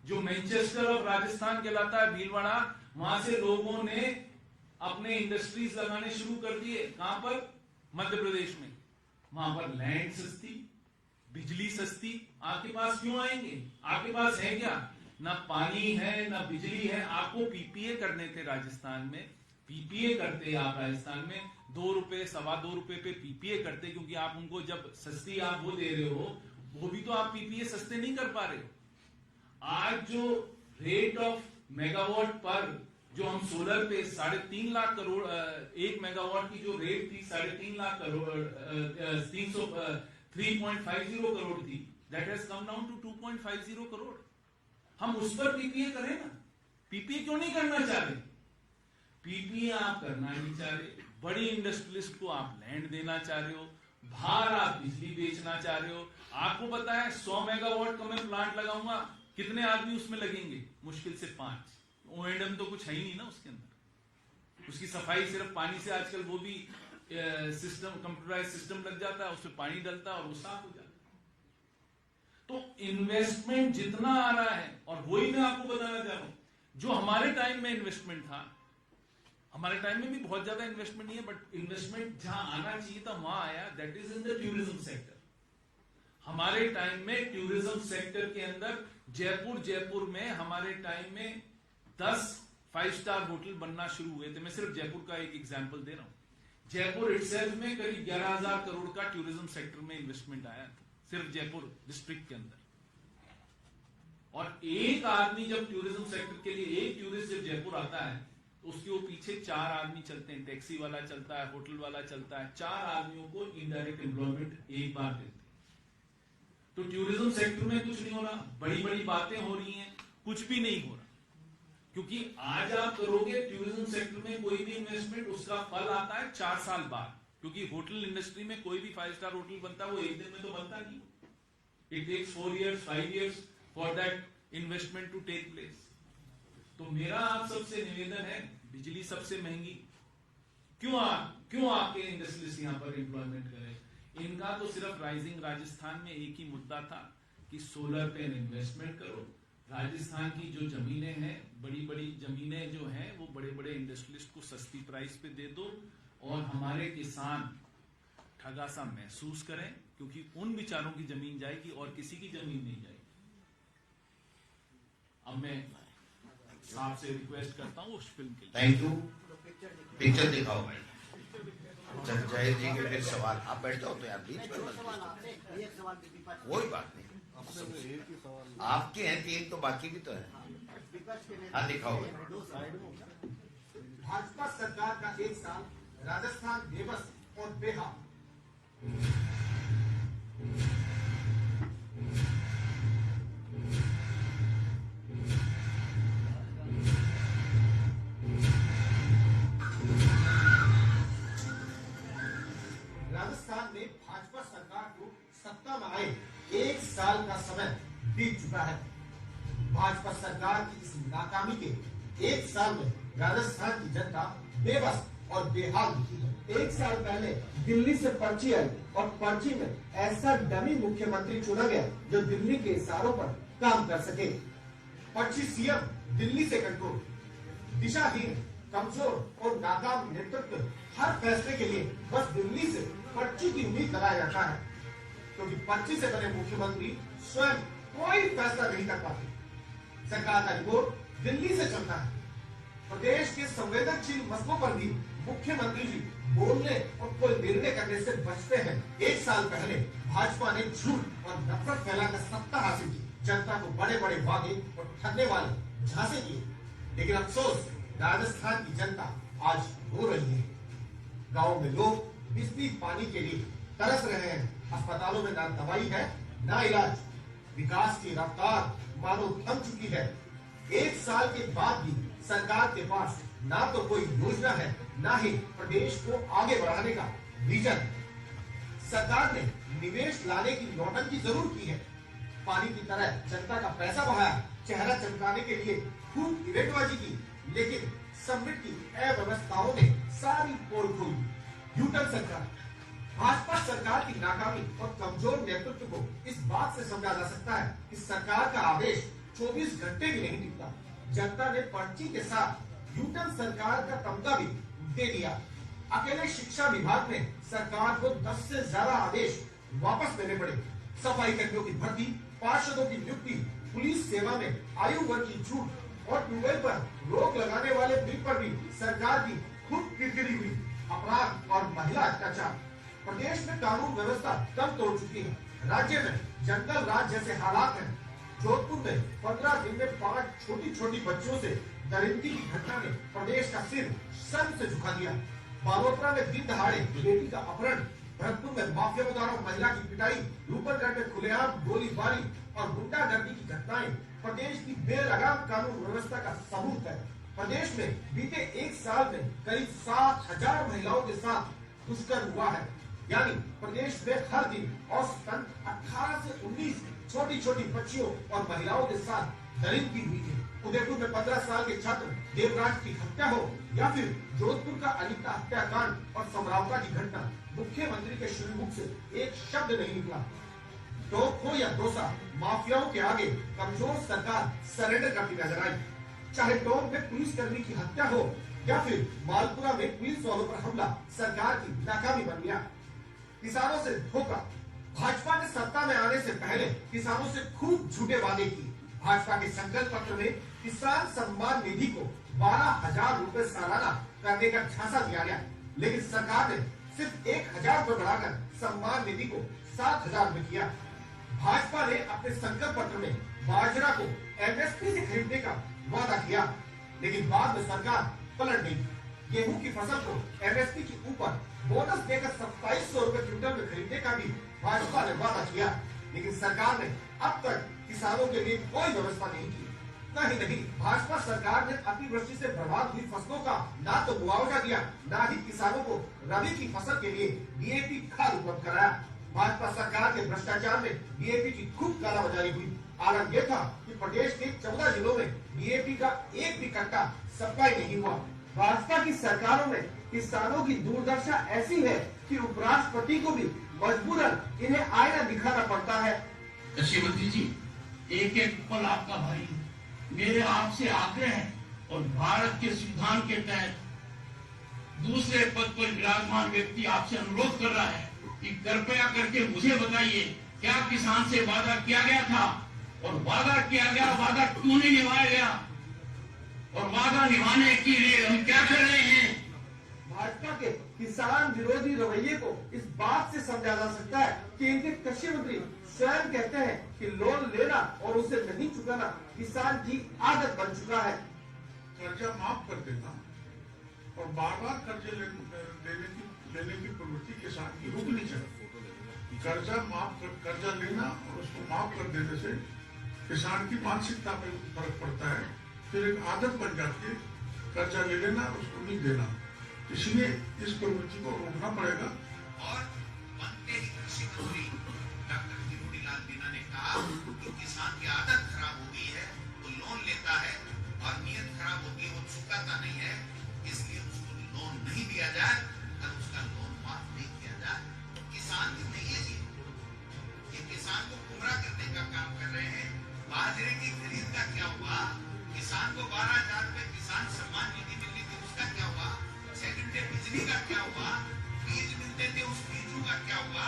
जो मैनचेस्टर ऑफ राजस्थान कहलाता है भीलवाड़ा, वहां से लोगों ने अपने इंडस्ट्रीज लगाने शुरू कर दिए। कहां पर? मध्य प्रदेश में। वहां पर लैंड सस्ती, बिजली सस्ती। आपके पास क्यों आएंगे? आपके पास है क्या? ना पानी है, ना बिजली है। आपको पीपीए करने थे राजस्थान में, पीपीए करते आप राजस्थान में, 2 रुपए, 2.25 रुपए पे पीपीए करते, क्योंकि आप उनको जब सस्ती आप वो दे रहे हो, वो भी तो आप पीपीए सस्ते नहीं कर पा रहे हो। आज जो रेट ऑफ मेगावाट पर जो हम सोलर पे 3.5 लाख करोड़, 1 मेगावाट की जो रेट थी 3.5 लाख करोड़, 3.50 करोड़ थी, that has come down to 2.50 crore. हम उस पर पीपीए करें ना। पीपीए क्यों नहीं करना चाह रहे? पीपीए आप करना नहीं चाह रहे, बड़ी इंडस्ट्रियलिस्ट को आप लैंड देना चाह रहे हो, बाहर आप बिजली बेचना चाह रहे हो। आपको पता है 100 मेगावाट का मैं प्लांट लगाऊंगा, कितने आदमी उसमें लगेंगे? मुश्किल से 5। ओएंडएम तो कुछ है ही नहीं ना उसके अंदर। उसकी सफाई सिर्फ पानी से, आजकल वो भी सिस्टम, कंप्यूटराइज सिस्टम लग जाता है, उसमें पानी डलता है और वो साफ हो जाता है। तो इन्वेस्टमेंट जितना आ रहा है, और वही मैं आपको बताना चाह रहा हूं, जो हमारे टाइम में इन्वेस्टमेंट था, हमारे टाइम में भी बहुत ज्यादा इन्वेस्टमेंट नहीं है, बट इन्वेस्टमेंट जहां आना चाहिए था वहां आया, that is in the tourism sector. हमारे टाइम में टूरिज्म सेक्टर के अंदर जयपुर में हमारे टाइम में 10 5-स्टार होटल बनना शुरू हुए थे। मैं सिर्फ जयपुर का एक एग्जांपल दे रहा हूं। जयपुर इटसेल्फ में करीब 11,000 करोड़ का टूरिज्म सेक्टर में इन्वेस्टमेंट आया था, सिर्फ जयपुर डिस्ट्रिक्ट के अंदर। और एक आदमी जब टूरिज्म सेक्टर के लिए, एक टूरिस्ट जब जयपुर आता है तो उसके वो पीछे 4 आदमी चलते हैं, टैक्सी वाला चलता है, होटल वाला चलता है, 4 आदमियों को इनडायरेक्ट एम्प्लॉयमेंट एक बार देते हैं। तो टूरिज्म सेक्टर में कुछ नहीं हो रहा, बड़ी बड़ी बातें हो रही हैं, कुछ भी नहीं हो रहा। क्योंकि आज आप करोगे टूरिज्म सेक्टर में कोई भी इन्वेस्टमेंट, उसका फल आता है 4 साल बाद। क्योंकि होटल इंडस्ट्री में कोई भी 5 स्टार होटल बनता है वो एक दिन में तो बनता नहीं, it takes 4 years 5 years for that investment to take place. तो मेरा आप सबसे निवेदन है, बिजली सबसे महंगी, क्यों आपके इंडस्ट्रियलिस्ट यहां पर एम्प्लॉयमेंट करें? इनका तो सिर्फ राइजिंग राजस्थान में एक ही मुद्दा था कि सोलर पे इन्वेस्टमेंट करो। राजस्थान की जो जमीनें हैं, बड़ी बड़ी जमीनें जो हैं, वो बड़े बड़े इंडस्ट्रियलिस्ट को सस्ती प्राइस पे दे दो और हमारे किसान ठगा सा महसूस करें, क्योंकि उन विचारों की जमीन जाएगी और किसी की जमीन नहीं जाएगी। अब मैं आपसे रिक्वेस्ट करता हूँ उस फिल्म के लिए। Thank you. पिक्चर दिखाओ भाई। जय जी के फिर सवाल, आप बैठ जाओ तो यार बीच में मत। कोई बात नहीं, आपके हैं 3 तो बाकी भी तो है। हाँ दिखाओ। भाजपा सरकार का 1 साल, राजस्थान बेबस और बेहाल। राजस्थान में भाजपा सरकार को सत्ता में आए 1 साल का समय बीत चुका है। भाजपा सरकार की इस नाकामी के 1 साल में राजस्थान की जनता बेबस और बेहाल दिखी है। 1 साल पहले दिल्ली से पर्ची आई और पर्ची में ऐसा डमी मुख्यमंत्री चुना गया जो दिल्ली के इशारों पर काम कर सके। पर्ची सीएम दिल्ली से कंट्रोल, दिशाहीन, कमजोर और नाकाम नेतृत्व हर फैसले के लिए बस दिल्ली से पर्ची की उम्मीद लगाया जाता है, क्योंकि पर्ची से बने मुख्यमंत्री स्वयं कोई फैसला नहीं कर पाते। सरकार का रिपोर्ट दिल्ली से चलता है। प्रदेश के संवेदनशील मसलों पर भी मुख्यमंत्री जी बोलने और कोई निर्णय करने से बचते हैं। 1 साल पहले भाजपा ने झूठ और नफरत फैलाकर सत्ता हासिल की, जनता को बड़े बड़े वादे और ठगने वाले झांसे किए। लेकिन अफसोस, राजस्थान की जनता आज रो रही है। गाँव में लोग बिजली पानी के लिए तरस रहे हैं। अस्पतालों में ना दवाई है ना इलाज। विकास की रफ्तार मानो थम चुकी है। 1 साल के बाद भी सरकार के पास ना तो कोई योजना है, ना ही प्रदेश को आगे बढ़ाने का विजन। सरकार ने निवेश लाने की नौटंकी जरूर की है, पानी की तरह जनता का पैसा बहाया, चेहरा चमकाने के लिए खूब इवेंटबाजी की, लेकिन समिट की अव्यवस्थाओं ने सारी पोल खोली। यूटर्न सरकार, भाजपा सरकार की नाकामी और कमजोर नेतृत्व को इस बात से समझा जा सकता है कि सरकार का आदेश 24 घंटे भी नहीं टिकता। जनता ने पर्ची के साथ यूटर्न सरकार का तमगा भी दे दिया। अकेले शिक्षा विभाग में सरकार को 10 से ज्यादा आदेश वापस लेने पड़े। सफाई कर्मियों की भर्ती, पार्षदों की नियुक्ति, पुलिस सेवा में आयु वर्ग की छूट और ट्यूबवेल पर रोक लगाने वाले बिल पर भी सरकार की खुद किरकिरी हुई। अपराध और महिला अत्याचार, प्रदेश में कानून व्यवस्था दम तोड़ चुकी है। राज्य में जंगल राज जैसे हालात हैं। जोधपुर में 15 दिन में 5 छोटी छोटी बच्चियों से दरिंदगी की घटना ने प्रदेश का सिर शर्म से झुका दिया। बालोतरा में दिन दहाड़े बेटी का अपहरण, भरतपुर में माफिया द्वारा महिला की पिटाई, रूपनगढ़ में खुलेआम गोलीबारी और गुंडागर्दी की घटनाएं प्रदेश की बेलगाम कानून व्यवस्था का सबूत है। प्रदेश में बीते 1 साल में करीब 7,000 महिलाओं के साथ दुष्कर्म हुआ है। यानी प्रदेश में हर दिन औसतन 18 से 19 छोटी छोटी बच्चियों और महिलाओं के साथ दरिंदगी हुई है। उदयपुर में 15 साल के छात्र देवराज की हत्या हो या फिर जोधपुर का अनिता हत्याकांड और समरावता की घटना, मुख्यमंत्री के शुरू मुख से एक शब्द नहीं निकला। टोक हो या डोसा, माफियाओं के आगे कमजोर सरकार सरेंडर करती नजर आई। चाहे टोंक में पुलिसकर्मी की हत्या हो या फिर मालपुरा में पुलिस वालों पर हमला, सरकार की नाकामी बन गया। किसानों से धोखा, भाजपा ने सत्ता में आने से पहले किसानों से खूब झूठे वादे किए। भाजपा के संकल्प पत्र में किसान सम्मान निधि को 12,000 रुपए सालाना करने का झांसा दिया गया, लेकिन सरकार ने सिर्फ 1,000 रुपए बढ़ाकर सम्मान निधि को 7,000 रुपए किया। भाजपा ने अपने संकल्प पत्र में बाजरा को एमएसपी से खरीदने का वादा किया, लेकिन बाद में सरकार पलट गई। गेहूं की फसल को एमएसपी के ऊपर बोनस देकर 2700 रुपए क्विंटल में खरीदने का भी भाजपा ने वादा किया, लेकिन सरकार ने अब तक किसानों के लिए कोई व्यवस्था नहीं की। नहीं, भाजपा सरकार ने अतिवृष्टि से बर्बाद हुई फसलों का ना तो मुआवजा दिया, ना ही किसानों को रबी की फसल के लिए डीएपी खाद उपलब्ध कराया। भाजपा सरकार के भ्रष्टाचार में डीएपी की खूब कालाबाजारी हुई। आलम यह था कि प्रदेश के 14 जिलों में डीएपी का एक भी कट्टा सप्लाई नहीं हुआ। भाजपा की सरकारों में किसानों की दुर्दशा ऐसी है कि उपराष्ट्रपति को भी मजबूरन इन्हें आईना दिखाना पड़ता है। कृषि मंत्री जी, एक एक पल आपका भारी मेरे आपसे आग्रह है और भारत के संविधान के तहत दूसरे पद पर विराजमान व्यक्ति आपसे अनुरोध कर रहा है कि कृपया करके मुझे बताइए, क्या किसान से वादा किया गया था और वादा किया गया वादा क्यों नहीं निभाया गया और वादा निभाने के लिए हम क्या कर रहे हैं। भाजपा के किसान विरोधी रवैये को इस बात से समझा जा सकता है कि इनके कृषि मंत्री स्वयं कहते हैं कि लोन लेना और उसे नहीं चुकाना किसान की आदत बन चुका है। कर्जा माफ कर देना और बार बार कर्जे लेने की प्रवृत्ति किसान की रोकनी चाहिए। कर्जा लेना और उसको माफ कर देने से किसान की मानसिकता में फर्क पड़ता है, फिर एक आदत बन जाती है कर्जा ले लेना और उसको नहीं देना। इसलिए इस प्रवृत्ति को रोकना पड़ेगा। और बनते ही कृषि मंत्री डॉक्टर किरोड़ी लाल मीणा ने कहा कि किसान की आदत खराब हो गई है, वो लोन लेता है और नियत खराब होगी, वो चुकाता नहीं है, इसलिए उसको लोन नहीं दिया जाए और उसका लोन माफ नहीं किया जाए। किसान की नहीं है ये किसान को गुमराह करने का काम कर रहे हैं। बाजरे की खरीद का क्या हुआ? किसान को 12,000 रुपए किसान सम्मान निधि मिलनी थी, उसका क्या हुआ? सेकंड डे बिजली का क्या हुआ? बीज मिलते थे, उस बीजों का क्या हुआ?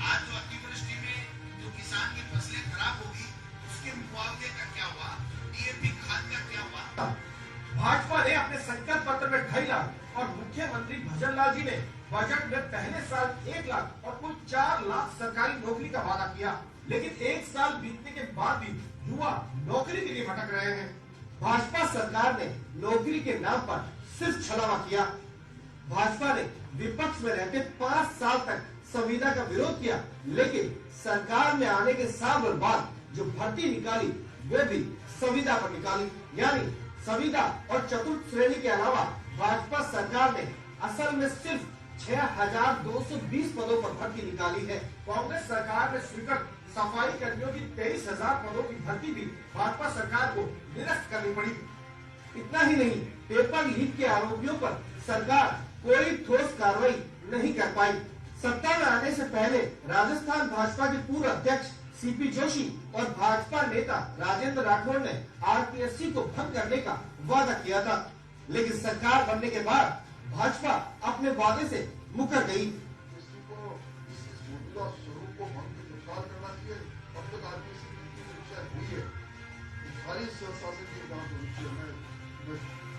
आज जो अतिवृष्टि में जो किसान की फसलें खराब होगी उसके मुआवजे का क्या हुआ? डीएपी खाद का क्या हुआ? भाजपा ने अपने संकल्प पत्र में 2.5 लाख और मुख्यमंत्री भजनलाल जी ने बजट में पहले साल 1 लाख और कुल 4 लाख सरकारी नौकरी का वादा किया, लेकिन 1 साल बीतने के बाद भी युवा नौकरी के लिए भटक रहे हैं। भाजपा सरकार ने नौकरी के नाम पर सिर्फ छलावा किया। भाजपा ने विपक्ष में रहते 5 साल तक संविदा का विरोध किया, लेकिन सरकार में आने के साल भर बाद जो भर्ती निकाली वे भी संविदा पर निकाली। यानी संविदा और चतुर्थ श्रेणी के अलावा भाजपा सरकार ने असल में सिर्फ 6,220 पदों पर भर्ती निकाली है। कांग्रेस सरकार ने स्वीकृत सफाई कर्मियों की 23,000 पदों की भर्ती भी भाजपा सरकार को निरस्त करनी पड़ी। इतना ही नहीं, पेपर लीक के आरोपियों पर सरकार कोई ठोस कार्रवाई नहीं कर पाई। सत्ता में आने से पहले राजस्थान भाजपा के पूर्व अध्यक्ष सीपी जोशी और भाजपा नेता राजेंद्र राठौड़ ने आरपीएससी को भंग करने का वादा किया था, लेकिन सरकार बनने के बाद भाजपा अपने वादे से मुकर गई।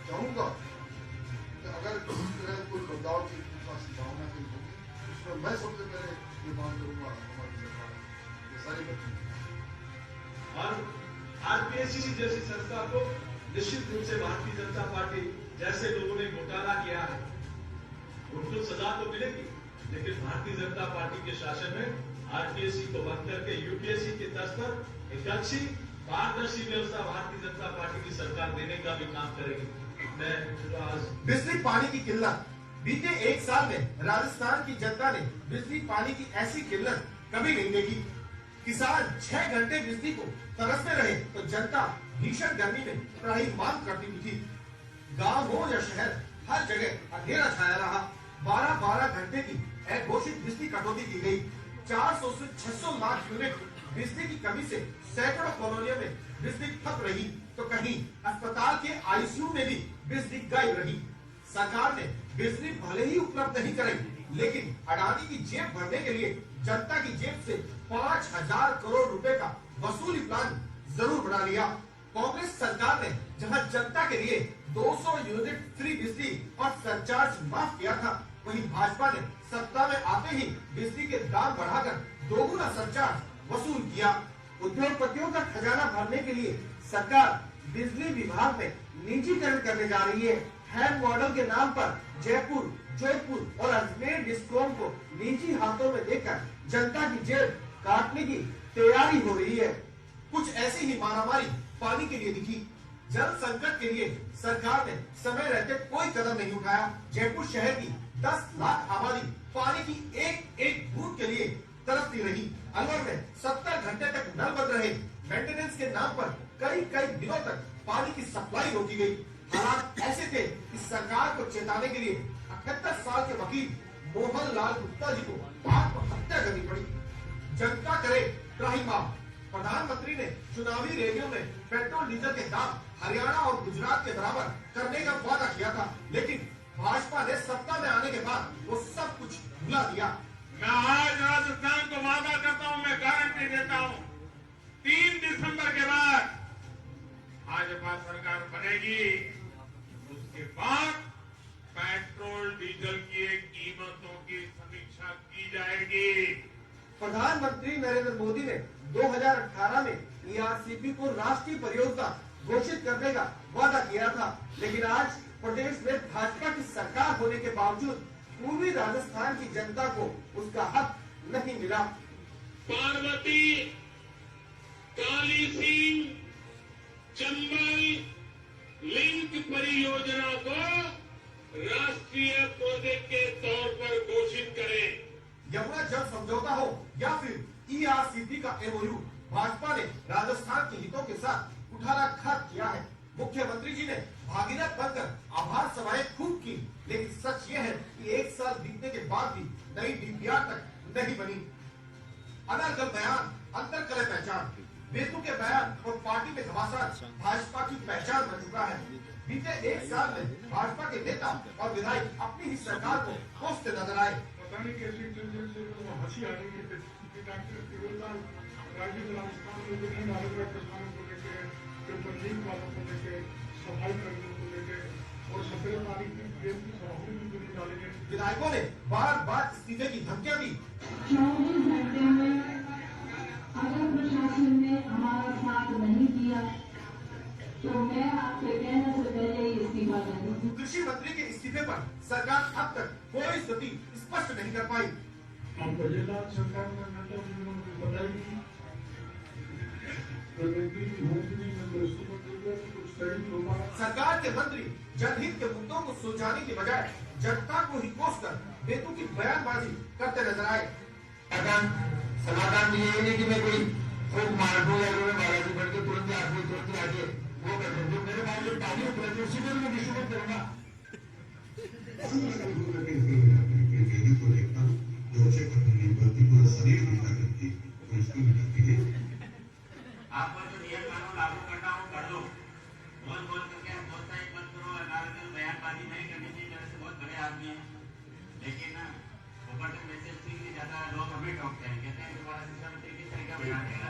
चाहूंगा कि अगर किसी तरह कोई बदलाव की संभावना नहीं होगी, उसमें मैं सबसे पहले ये मांग करूंगा हमारी सरकार ये सारी बच्ची और आरपीएससी जैसी संस्था को निश्चित रूप से भारतीय जनता पार्टी जैसे लोगों ने घोटाला किया है उनको सजा तो मिलेगी, लेकिन भारतीय जनता पार्टी के शासन में आरपीएससी को बंद करके यूपीएससी के तर्ज पर एक अच्छी पारदर्शी व्यवस्था भारतीय जनता पार्टी की सरकार देने का भी काम करेगी। बिजली पानी की किल्लत बीते 1 साल में राजस्थान की जनता ने बिजली पानी की ऐसी किल्लत कभी नहीं देखी। किसान 6 घंटे बिजली को तरसते रहे तो जनता भीषण गर्मी में कड़ाही मांग करती थी। गांव हो या शहर, हर जगह अंधेरा छाया रहा। 12-12 घंटे की अघोषित बिजली कटौती की गई। 400 से 600 लाख यूनिट बिजली की कमी से सैकड़ों कॉलोनियों में बिजली ठप रही, तो कहीं अस्पताल के आईसीयू में भी बिजली गायब रही। सरकार ने बिजली भले ही उपलब्ध नहीं कराई, लेकिन अडानी की जेब भरने के लिए जनता की जेब से 5,000 करोड़ रुपए का वसूली प्लान जरूर बना लिया। कांग्रेस सरकार ने जहां जनता के लिए 200 यूनिट फ्री बिजली और सरचार्ज माफ किया था, वहीं भाजपा ने सत्ता में आते ही बिजली के दाम बढ़ाकर दोगुना सरचार्ज वसूल किया। उद्योगपतियों का खजाना भरने के लिए सरकार बिजली विभाग में निजीकरण करने जा रही है। हैंड मॉडल के नाम पर जयपुर, जोधपुर और अजमेर डिस्कॉम को निजी हाथों में देकर जनता की जेब काटने की तैयारी हो रही है। कुछ ऐसी ही मारामारी पानी के लिए दिखी। जल संकट के लिए सरकार ने समय रहते कोई कदम नहीं उठाया। जयपुर शहर की 10 लाख आबादी पानी की एक एक बूंद के लिए तरसती रही। अलवर में 70 घंटे तक नल बंद रहे। मेंटेनेंस के नाम पर कई दिनों तक पानी की सप्लाई रोकी गई। हालात ऐसे थे कि सरकार को चेताने के लिए 78 साल के वकील मोहन लाल गुप्ता जी को आत्महत्या करनी पड़ी। जनता करे त्राहिमाम। प्रधानमंत्री ने चुनावी रैलियों में पेट्रोल डीजल के दाम हरियाणा और गुजरात के बराबर करने का वादा किया था, लेकिन भाजपा ने सत्ता में आने के बाद वो सब कुछ भुला दिया। मैं आज राजस्थान को वादा करता हूं, मैं गारंटी देता हूं, 3 दिसंबर के बाद भाजपा सरकार बनेगी। उसके बाद पेट्रोल डीजल की कीमतों की समीक्षा की जाएगी। प्रधानमंत्री नरेंद्र मोदी ने 2018 में ईआरसीपी को राष्ट्रीय परियोजना घोषित करने का वादा किया था, लेकिन आज प्रदेश में भाजपा की सरकार होने के बावजूद पूर्वी राजस्थान की जनता को उसका हक नहीं मिला। पार्वती, काली सिंह, चंबल लिंक परियोजना को राष्ट्रीय प्रोजेक्ट के तौर पर घोषित करें। यमुना जल समझौता हो या फिर ईआरसीपी का एमओयू, भाजपा ने राजस्थान के हितों के साथ कुठाराघात किया है। मुख्यमंत्री जी ने भागीरथ बनकर आभार सभाएं खूब की, लेकिन सच ये है कि 1 साल बीतने के बाद भी नई डीपीआर तक नहीं बनी। अनर्गल बयान, अंतरकलह पहचान, बेतु के बयान और पार्टी में घमासान भाजपा की पहचान बन चुका है। बीते 1 साल में भाजपा के नेता और विधायक अपनी ही सरकार को कोसते नजर आए। पता नहीं कैसी हंसी आ रही है डॉक्टर केवललाल राजीव राजस्थान में विभिन्न नागरिक किसानों को लेकर, पेट्रोलिंग वालों को लेकर, सफाई कर्मियों को लेकर और 17 तारीख की प्रेम की सभाओं में भी डालेंगे। विधायकों ने बार इस्तीफे की धमकियां दी। 24 घंटे में अगर प्रशासन ने हमारा साथ नहीं दिया तो मैं आपके कहने से पहले ही इस्तीफा दे दूंगी। कृषि मंत्री के इस्तीफे पर सरकार अब तक कोई स्थिति स्पष्ट नहीं कर पाई। हम बजेला सरकार में बताएगी सरकार के मंत्री जनहित के मुद्दों को सुलझाने के बजाय जनता को ही कोसकर बेतु की बयानबाजी करते नजर आए। समाधान ये नहीं कि मैं कोई खूब मार्गो या बालाजी बढ़ के तुरंत आगे वो कर दूं। मेरे पास जो पानी उपलब्ध है उसी को मैं डिस्ट्रीब्यूट करूंगा। आपको जो नियम कानून लागू करना हो कर लो। बोल करके हम बोलता है बंद करो, अनारकल बयानबाजी नहीं करनी चाहिए। मेरे से बहुत बड़े आदमी हैं, लेकिन ना ऊपर से मैसेज के लिए ज्यादा लोग हमें टोकते हैं, कहते हैं तुम्हारा शिक्षा मंत्री किस तरह का बयान देगा।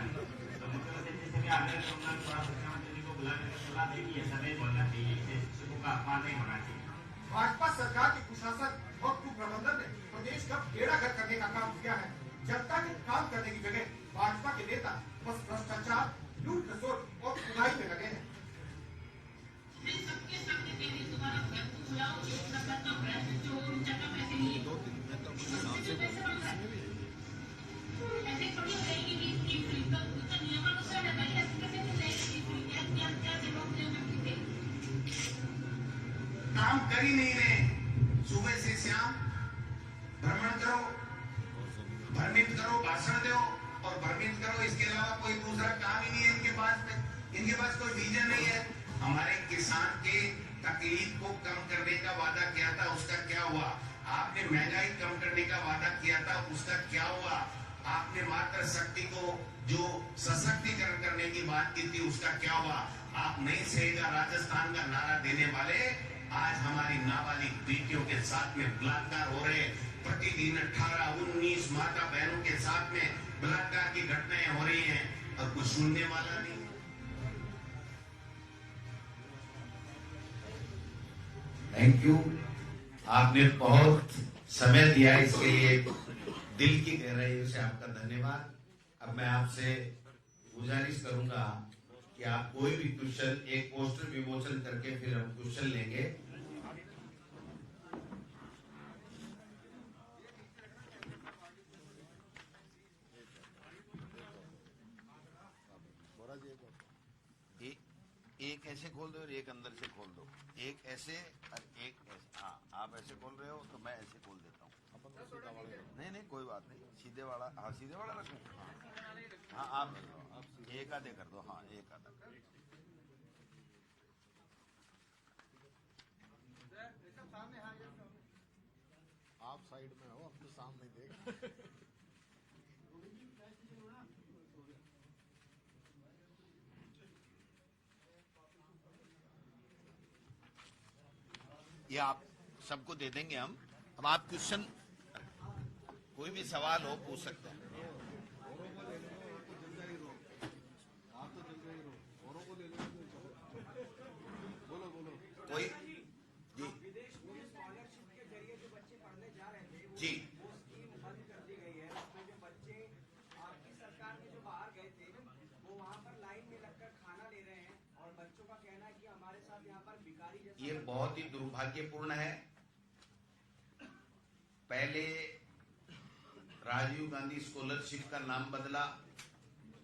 तो मुख्यमंत्री जी से भी आग्रह करूंगा थोड़ा शिक्षा मंत्री को बुलाने का सलाह देगी, ऐसा नहीं बोलना चाहिए, इससे शिक्षकों का अपमान नहीं होना चाहिए। भाजपा सरकार के कुशासन और कुप्रबंधन ने प्रदेश का बेड़ा गर्क करने का काम किया है। जनता के काम करने की जगह भाजपा के नेता बस भ्रष्टाचार, लूट खसोट और खुदाई में लगे हैं। सबके सामने पहले दोबारा बुलाओ, एक नंबर का प्रश्न जो जगह पैसे लिए ऐसे थोड़ी रहेगी कि इसकी नियमानुसार लगाई ऐसे कैसे क्या जवाब देंगे। काम कर ही नहीं रहे, सुबह से शाम भ्रमण करो, भ्रमित करो, भाषण दो और भ्रमित करो, इसके अलावा कोई दूसरा काम ही नहीं है इनके पास कोई विजन नहीं है। हमारे किसान के तकलीफ को कम करने का वादा किया था, उसका क्या हुआ? आपने महंगाई कम करने का वादा किया था, उसका क्या हुआ? आपने मातृ शक्ति को जो सशक्तिकरण करने की बात की थी, उसका क्या हुआ? आप नहीं सहेगा राजस्थान का नारा देने वाले आज हमारी नाबालिग बेटियों के साथ में बलात्कार हो रहे हैं। प्रतिदिन 18-19 माता बहनों के साथ में बलात्कार की घटनाएं हो रही हैं और कुछ सुनने वाला नहीं। थैंक यू, आपने बहुत समय दिया, इसके लिए दिल की गहराइयों से आपका धन्यवाद। अब मैं आपसे गुजारिश करूंगा कि आप कोई भी क्वेश्चन, एक पोस्टर विमोचन करके फिर हम क्वेश्चन लेंगे। एक ऐसे खोल दो और एक अंदर से खोल दो, एक ऐसे और एक ऐसे। हाँ, आप ऐसे खोल रहे हो तो मैं ऐसे खोल देता हूँ। नहीं नहीं कोई बात नहीं, सीधे वाला। हाँ सीधे वाला रखूँ। हाँ आप एक आधे कर दो। हाँ एक आधा कर दो। आप साइड में हो, हम तो सामने देख। ये आप सबको दे देंगे हम। अब आप क्वेश्चन, कोई भी सवाल हो पूछ सकते हैं। कोई जी विदेश में स्कॉलरशिप के जरिए जो बच्चे पढ़ने जा रहे थे जी वो स्कीम बंद कर दी गई है। उसमें जो बच्चे आपकी सरकार में जो बाहर गए थे वो वहाँ पर लाइन में लगकर खाना ले रहे हैं और बच्चों का कहना है कि हमारे साथ यहाँ पर भिखारी जैसा। ये बहुत ही दुर्भाग्यपूर्ण है। पहले राजीव गांधी स्कॉलरशिप का नाम बदला,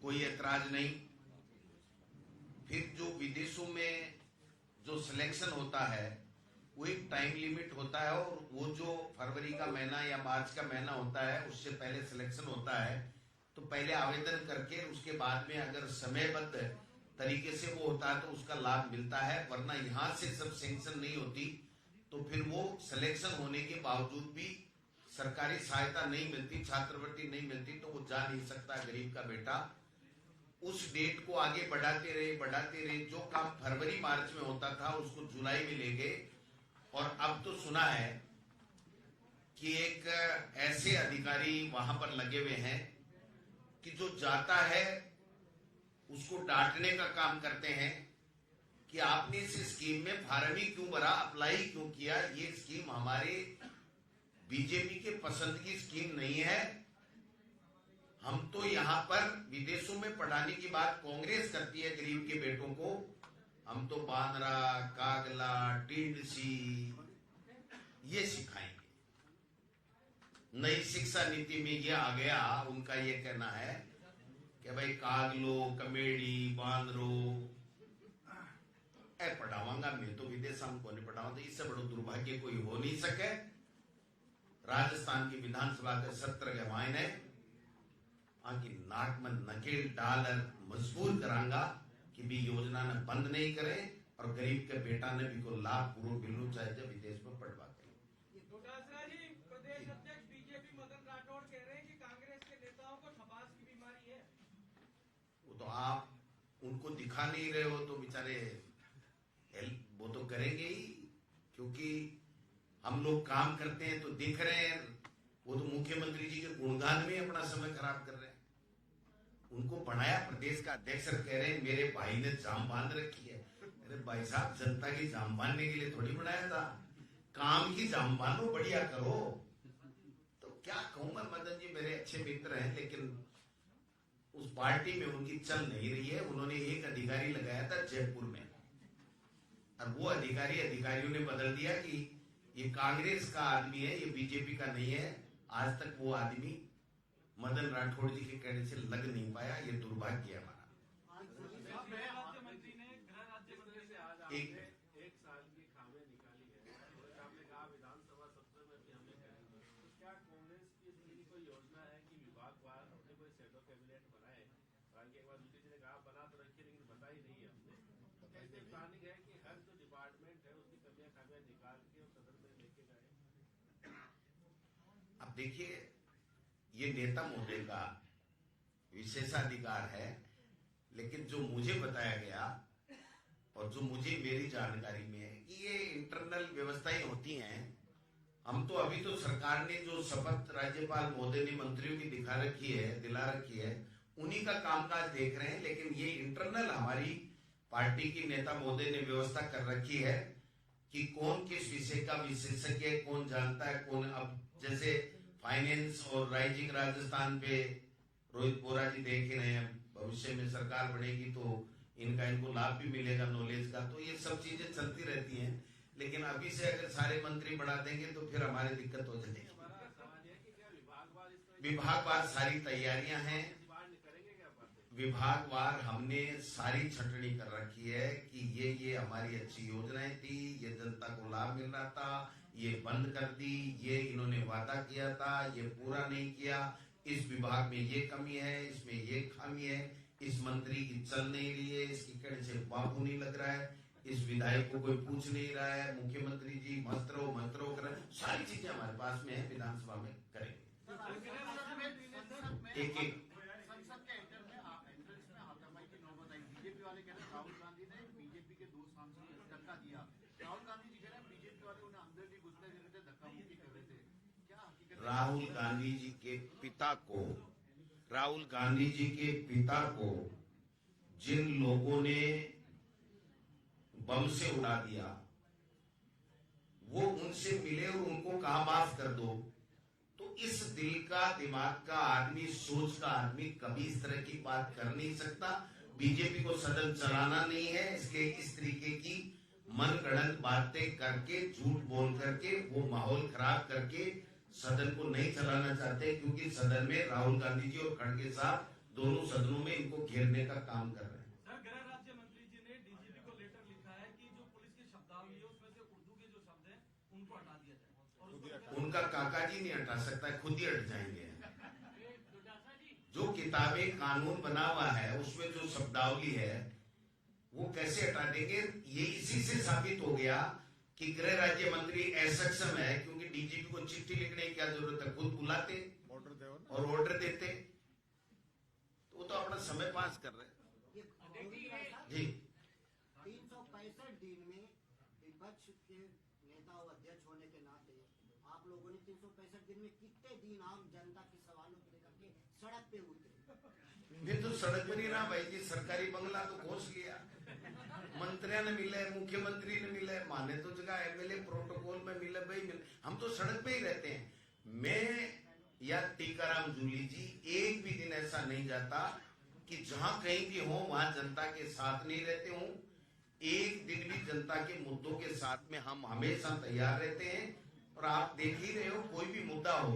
कोई ऐतराज नहीं। फिर जो विदेशों में जो सिलेक्शन होता है वो एक टाइम लिमिट होता है, और वो जो फरवरी का महीना या मार्च का महीना होता है उससे पहले सिलेक्शन होता है। तो पहले आवेदन करके उसके बाद में अगर समयबद्ध तरीके से वो होता है तो उसका लाभ मिलता है, वरना यहाँ से सब सैंक्शन नहीं होती तो फिर वो सिलेक्शन होने के बावजूद भी सरकारी सहायता नहीं मिलती, छात्रवृत्ति नहीं मिलती, तो वो जा नहीं सकता गरीब का बेटा। उस डेट को आगे बढ़ाते रहे। जो काम फरवरी मार्च में होता था उसको जुलाई में ले गए। और अब तो सुना है कि एक ऐसे अधिकारी वहां पर लगे हुए हैं कि जो जाता है उसको डांटने का काम करते हैं कि आपने इस स्कीम में फार्म ही क्यों भरा, अप्लाई क्यों किया। ये स्कीम हमारे बीजेपी के पसंद की स्कीम नहीं है। हम तो यहाँ पर विदेशों में पढ़ाने की बात कांग्रेस करती है गरीब के बेटों को। हम तो बांद्रा, कागला, टिंडसी ये सिखाएंगे। नई शिक्षा नीति में ये आ गया, उनका ये कहना है कि भाई कागलो, कमेड़ी, बांद्रो ए पढ़ावांगा मैं तो विदेश हमको नहीं पढ़ाऊंगा। तो इससे बड़ो दुर्भाग्य कोई हो नहीं सके। राजस्थान की विधानसभा के सत्र के मायने आकी नाक में नकेल डालकर मजबूर करांगा कि भी योजना ने बंद नहीं करे और गरीब के बेटा ने भी को लाभ पूर्ण मिलना चाहिए विदेश में पढ़वा के। डोटासरा जी, प्रदेश अध्यक्ष बीजेपी मदन राठौड़ कह रहे हैं कि कांग्रेस के नेताओं को खपास की बीमारी है। वो तो आप उनको दिखा नहीं रहे हो तो बेचारे हेल्प वो तो करेंगे ही, क्योंकि हम लोग काम करते हैं तो दिख रहे हैं। वो तो मुख्यमंत्री जी के गुणगान में अपना समय खराब कर रहे हैं। उनको बनाया प्रदेश का अध्यक्ष, कह रहे हैं मेरे भाई ने जाम बांध रखी है। अरे भाई साहब, जनता की जाम बांधने के लिए थोड़ी बनाया था, काम की जाम बांधो, बढ़िया करो। तो क्या कहूंगा, मदन जी मेरे अच्छे मित्र हैं, लेकिन उस पार्टी में उनकी चल नहीं रही है। उन्होंने एक अधिकारी लगाया था जयपुर में, और वो अधिकारियों ने बदल दिया कि ये कांग्रेस का आदमी है, ये बीजेपी का नहीं है। आज तक वो आदमी मदन राठौड़ जी के कहने से लग नहीं पाया। ये दुर्भाग्य है हमारा। राज्यमंत्री ने गृह राज्य मंत्री से आज एक साल की खामियां निकाली है। आपने कहा विधानसभा सत्र में भी हमें कहेंगे, तो क्या कांग्रेस की इसकी कोई योजना है कि विभागवार अपने कोई शैडो कैबिनेट बनाए? हालांकि एक बार मोदी जी ने कहा बना तो रखिए, लेकिन बताई नहीं है हमने। ऐसे प्लानिंग है कि हर जो डिपार्टमेंट है उसकी कमियां खामियां निकाल के और सदन में लेके जाए। अब देखिए, ये नेता महोदय का विशेषाधिकार है, लेकिन जो मुझे बताया गया और जो मुझे मेरी जानकारी में है कि ये इंटरनल व्यवस्थाएं होती हैं। हम तो अभी तो सरकार ने जो शपथ राज्यपाल महोदय ने मंत्रियों की दिला रखी है, उन्हीं का कामकाज देख रहे हैं। लेकिन ये इंटरनल हमारी पार्टी की नेता महोदय ने व्यवस्था कर रखी है कि कौन किस विषय का विशेषज्ञ है, कौन जानता है, कौन। अब जैसे फाइनेंस और राइजिंग राजस्थान पे रोहित बोरा जी देख ही रहे हैं, भविष्य में सरकार बनेगी तो इनको लाभ भी मिलेगा नॉलेज का। तो ये सब चीजें चलती रहती हैं, लेकिन अभी से अगर सारे मंत्री बढ़ा देंगे तो फिर हमारी दिक्कत हो जाएगी। विभागवार सारी तैयारियां हैं, विभागवार हमने सारी छटनी कर रखी है कि ये हमारी अच्छी योजनाएं थी, ये जनता को लाभ मिल रहा था, ये बंद कर दी, ये इन्होंने वादा किया था, ये पूरा नहीं किया, इस विभाग में ये कमी है, इसमें ये खामी है, इस मंत्री की चल नहीं रही है, इसकी कड़ी से बाबू नहीं लग रहा है, इस विधायक को कोई पूछ नहीं रहा है, मुख्यमंत्री जी मस्त रहो कर, सारी चीजें हमारे पास में है, विधानसभा में करेंगे एक एक। संसद के एंटर में हाथापाई की नौबत आई। बीजेपी वाले कह रहे हैं राहुल गांधी ने बीजेपी के 2 सांसदों को धक्का दिया। राहुल गांधी जी कह रहे हैं बीजेपी वाले उन्हें अंदर भी घुसने दे रहे थे, धक्का मुक्की कर रहे थे। क्या हकीकत? राहुल गांधी जी के पिता को जिन लोगों ने बम से उड़ा दिया, वो उनसे मिले और उनको कहा माफ कर दो। तो इस दिल का, दिमाग का आदमी, सोच का आदमी कभी इस तरह की बात कर नहीं सकता। बीजेपी को सदन चलाना नहीं है, इसलिए इस तरीके की मनगढ़ंत बातें करके, झूठ बोल करके, वो माहौल खराब करके सदन को नहीं चलाना चाहते, क्योंकि सदन में राहुल गांधी जी और खड़गे साहब दोनों सदनों में इनको घेरने का काम कर रहे हैं। सर, गृह राज्य मंत्री जी ने डीजीपी को लेटर लिखा है कि जो पुलिस की शब्दावली है उसमें से उर्दू के जो शब्द हैं उनको हटा दिया जाए। उनका काका जी नहीं हटा सकता है, खुद ही हट जाएंगे। जो किताबें कानून बना हुआ है उसमें जो शब्दावली है वो कैसे हटा देंगे? ये इसी से साबित हो गया कि गृह राज्य मंत्री असक्षम है, क्योंकि डीजीपी को चिट्ठी लिखने की क्या जरूरत है, खुद बुलाते और ऑर्डर देते। तो वो तो अपना समय पास कर रहे हैं जी। 365 दिन में विपक्ष के नेता और अध्यक्ष होने के नाते आप लोगों ने 365 दिन में कितने दिन आम जनता के सवालों को लेकर के सड़क पे उतरे? फिर तो सड़क पर ही रहा भाई जी, सरकारी बंगला तो घोष लिया, मंत्रियों ने मिले, मुख्यमंत्री ने मिले, माने तो जगह एमएलए प्रोटोकॉल में मिले, भाई मिले, हम तो सड़क पे ही रहते हैं। मैं या टीकाराम जूली जी एक भी दिन ऐसा नहीं जाता कि जहां कहीं भी हो वहां जनता के साथ नहीं रहते हूं। एक दिन भी जनता के मुद्दों के साथ में हम हमेशा तैयार रहते हैं। और आप देख ही रहे हो, कोई भी मुद्दा हो,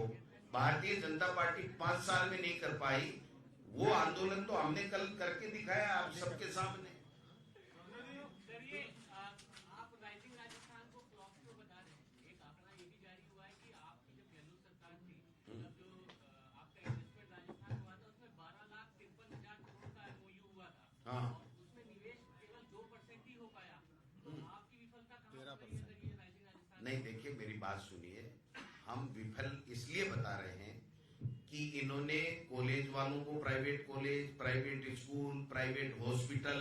भारतीय जनता पार्टी 5 साल में नहीं कर पाई, वो आंदोलन तो हमने कल करके दिखाया आप सबके सामने। आप राइजिंग राजस्थान को फ्लॉप क्यों बता रहे हैं? एक आंकड़ा ये भी जारी हुआ है कि आपकी जब गहलोत सरकार थी, तब जो आपका इन्वेस्टमेंट राजस्थान हुआ था उसमें 12,53,000 करोड़ का एमओयू हुआ था। हाँ। उसमें निवेश केवल 2% ही हो पाया। तो आपकी विफलता कहाँ पर है राइजिंग राजस्थान? नहीं, देखिए मेरी बात सुनिए, हम विफल इसलिए बता रहे हैं कि इन्होंने कॉलेज वालों को private college, private school, private hospital,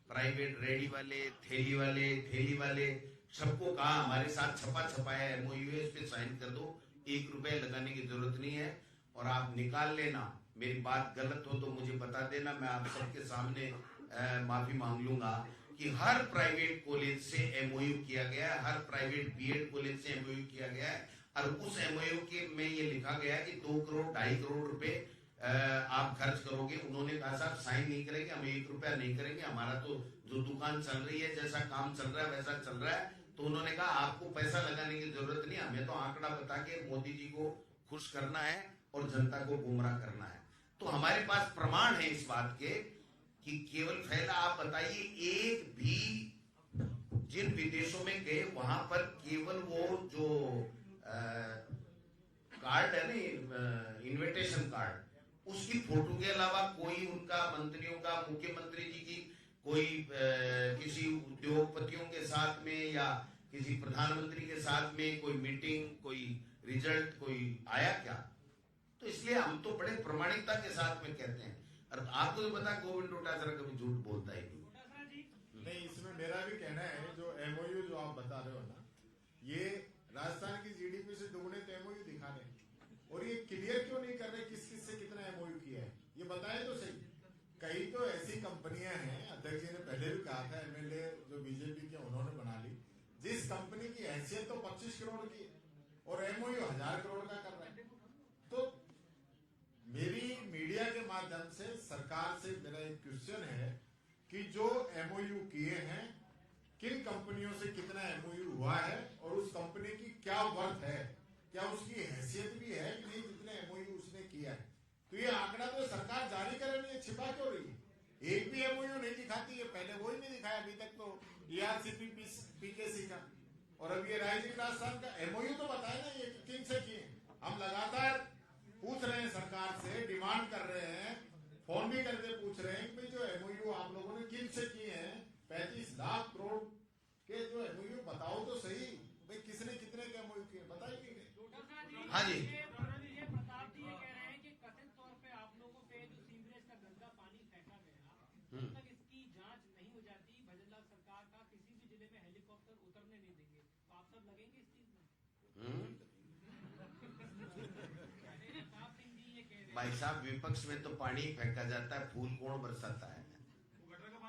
private ready वाले, थैली वाले सबको कहा हमारे साथ छपा छपाया एमओयू है, इस पे साइन कर दो, 1 रुपए लगाने की जरूरत नहीं है और आप निकाल लेना। मेरी बात गलत हो तो मुझे बता देना, मैं आप सबके सामने माफी मांग लूंगा कि हर प्राइवेट कॉलेज से एमओयू किया गया है, हर प्राइवेट बीएड कॉलेज से एमओयू किया गया है और उस एमओयू के में ये लिखा गया है कि 2 करोड़ 2.5 करोड़ रुपए आप खर्च करोगे। उन्होंने कहा साहब साइन नहीं करेंगे, हम 1 रुपया नहीं करेंगे, हमारा तो जो दुकान चल रही है, जैसा काम चल रहा है वैसा चल रहा है। तो उन्होंने कहा आपको पैसा लगाने की जरूरत नहीं, हमें तो आंकड़ा बता के मोदी जी को खुश करना है और जनता को गुमराह करना है। तो हमारे पास प्रमाण है इस बात के कि केवल फैला। आप बताइए, एक भी जिन विदेशों में गए वहां पर केवल वो जो कार्ड है ना, इनविटेशन कार्ड, उसकी फोटो के अलावा कोई उनका मंत्रियों का, मुख्यमंत्री जी की कोई किसी उद्योगपतियों के साथ में या किसी प्रधानमंत्री के साथ में कोई मीटिंग, कोई रिजल्ट कोई आया क्या? तो इसलिए हम तो बड़े प्रामाणिकता के साथ में कहते हैं। और आपको तो पता गोविंद डोटासरा कभी झूठ बोलता ही नहीं। इसमें मेरा भी कहना है, जो एमओयू जो आप बता रहे हो ना, ये राजस्थान की जीडीपी से दुगने तो एमओयू दिखा रहे हैं, और ये क्लियर क्यों नहीं कर रहे किस किस से कितना एमओयू किया है? ये बताए तो सही। कई तो ऐसी कंपनियां हैं, अध्यक्ष जी ने पहले भी कहा था, एमएलए जो बीजेपी के उन्होंने बना ली, जिस कंपनी की हैसियत तो 25 करोड़ की है और एमओयू 1000 करोड़ का कर रहा है। तो मेरी मीडिया के माध्यम से सरकार से मेरा एक क्वेश्चन है कि जो एमओयू किए हैं, किन कंपनियों से कितना एमओयू हुआ है और उस कंपनी की क्या वर्थ है, क्या उसकी हैसियत भी है कि नहीं जितने एमओयू उसने किया है। तो ये आंकड़ा तो सरकार जारी करे नहीं, छिपा क्यों रही है? एक भी एमओयू नहीं दिखाती है, पहले वो ही नहीं दिखाया अभी तक तो ईआरसीपी पीकेसी का, और अब ये राइजिंग राजस्थान का एमओयू तो बताए ना ये किन से किए। हम लगातार पूछ रहे हैं सरकार से, डिमांड कर रहे हैं, फोन भी करके पूछ रहे हैं कि भाई जो एमओयू आप लोगों ने किन से किए हैं, 35 लाख करोड़ के जो एमओयू बताओ तो सही, भाई किसने कितने के एमओयू किए बताइए। हाँ जी, प्रताप जी ये कह रहे हैं कि कथित तौर पे आप लोगों पे जो सीवरेज का गंदा पानी फेंका गया, जब तक इसकी जांच नहीं हो जाती, भजनलाल सरकार का किसी भी जिले में हेलीकॉप्टर उतरने नहीं देंगे। तो आप सब लगेंगे इस चीज में? प्रताप सिंह जी ये कह रहे हैं। भाई साहब, विपक्ष में तो पानी फेंका जाता है, फूल कौन बरसाता है?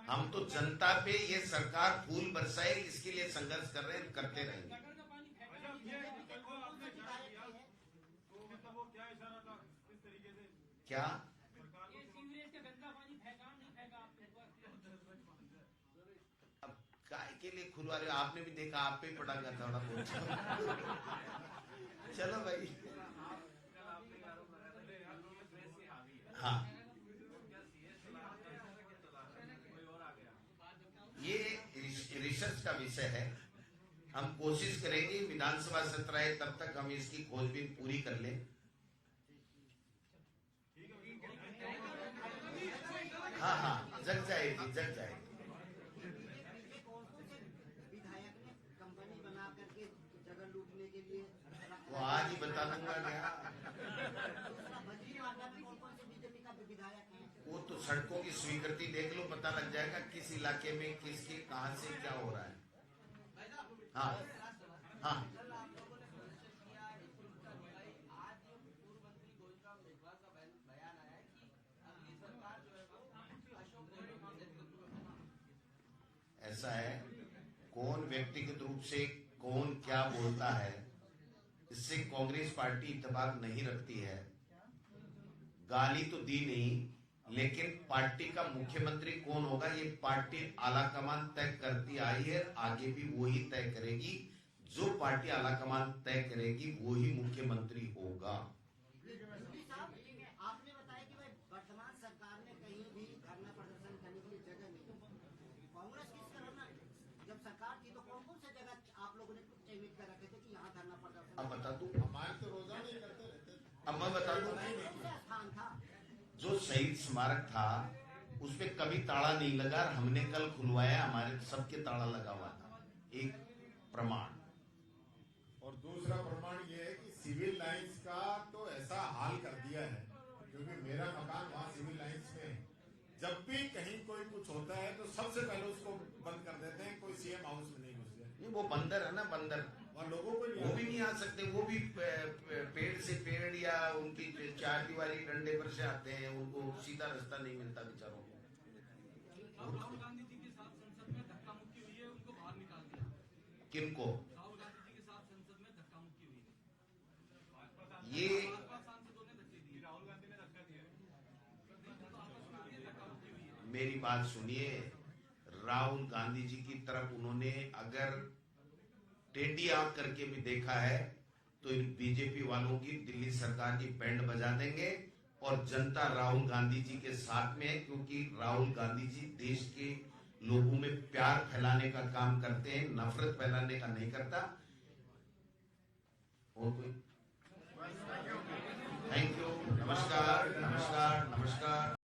हम तो जनता पे ये सरकार फूल बरसाए इसके लिए संघर्ष कर रहे हैं, करते रहेंगे। गटर का पानी फेंका अच्छा, नहीं ये जाता। कल आपने जारी किया, तो मतलब वो क्या इशारा था इस तरीके से क्या सरकार ये सीवरेज का गंदा पानी फेंका नहीं फेंका आपने ऊपर? अब काय के लिए खुलवा रहे हो? आपने भी देखा, आप पे ही पटाखा थोड़ा बहुत। चलो भाई, कल आपने आरोप लगाया था कि आप लोग प्रेस से आ गई है, हाँ, क्या सीएस चला कोई और आ गया? ये रिसर्च का विषय है। हम कोशिश करेंगे विधानसभा सत्र है तब तक हम इसकी खोजबीन पूरी कर लें। हाँ हाँ, जग जाएगी, जग जाएगी। विधायक ने कंपनी बना करके जगह लूटने के लिए वो आज ही बता दूंगा क्या। बद्री वार्डा में कौन से बीजेपी का विधायक है? वो तो सड़कों की स्वीकृति देख लो, पता लग जाएगा किस इलाके में किसके कहां से क्या हो रहा है। हाँ हाँ, ऐसा है, कौन व्यक्तिगत रूप से कौन क्या बोलता है, इससे कांग्रेस पार्टी इत्तेफाक नहीं रखती है। गाली तो दी नहीं, लेकिन पार्टी का मुख्यमंत्री कौन होगा ये पार्टी आलाकमान तय करती आई है, आगे भी वही तय करेगी। जो पार्टी आलाकमान तय करेगी वही मुख्यमंत्री होगा। मोदी साहब, आपने बताया कि भाई वर्तमान सरकार ने कहीं भी धरना प्रदर्शन करने के लिए जगह नहीं, कांग्रेस किस तरह ना जब सरकार थी तो कौन कौन सी जगह आप लोगों ने चिन्हित कर रखे थे कि यहाँ धरना प्रदर्शन? अब बता दूं, हमारे तो रोजाना ही करते रहते। अब मैं बता दूं, कौन सा स्थान था? जो शहीद स्मारक था उसमें कभी ताला नहीं लगा, हमने कल खुलवाया, हमारे सबके ताला लगा हुआ था। एक प्रमाण। और दूसरा प्रमाण ये है कि सिविल लाइंस का तो ऐसा हाल कर दिया है, क्योंकि मेरा मकान वहाँ सिविल लाइंस में है। जब भी कहीं कोई कुछ होता है तो सबसे पहले उसको बंद कर देते हैं, कोई सीएम हाउस में नहीं घुसते। नहीं, वो बंदर है ना, बंदर, वहाँ लोगों को वो भी नहीं आ सकते। वो भी पेड़ से पेड़ या उनकी चार दीवारी डंडे पर से आते हैं, उनको सीधा रास्ता नहीं मिलता बेचारों को। राहुल गांधी जी के साथ संसद में धक्का मुक्की हुई है, उनको बाहर निकाल दिया। किनको? राहुल गांधी जी के साथ संसद में धक्का मुक्की हुई है, ये भाजपा सांसदों ने धक्के दिए, राहुल गांधी ने धक्का दिया है, धक्का मुक्की हुई है। मेरी बात सुनिए, राहुल गांधी जी की तरफ उन्होंने अगर टेढ़ी आंख करके भी देखा है तो इन बीजेपी वालों की दिल्ली सरकार की बैंड बजा देंगे, और जनता राहुल गांधी जी के साथ में है, क्योंकि राहुल गांधी जी देश के लोगों में प्यार फैलाने का काम करते हैं, नफरत फैलाने का नहीं करता। और कोई? थैंक यू, नमस्कार नमस्कार नमस्कार।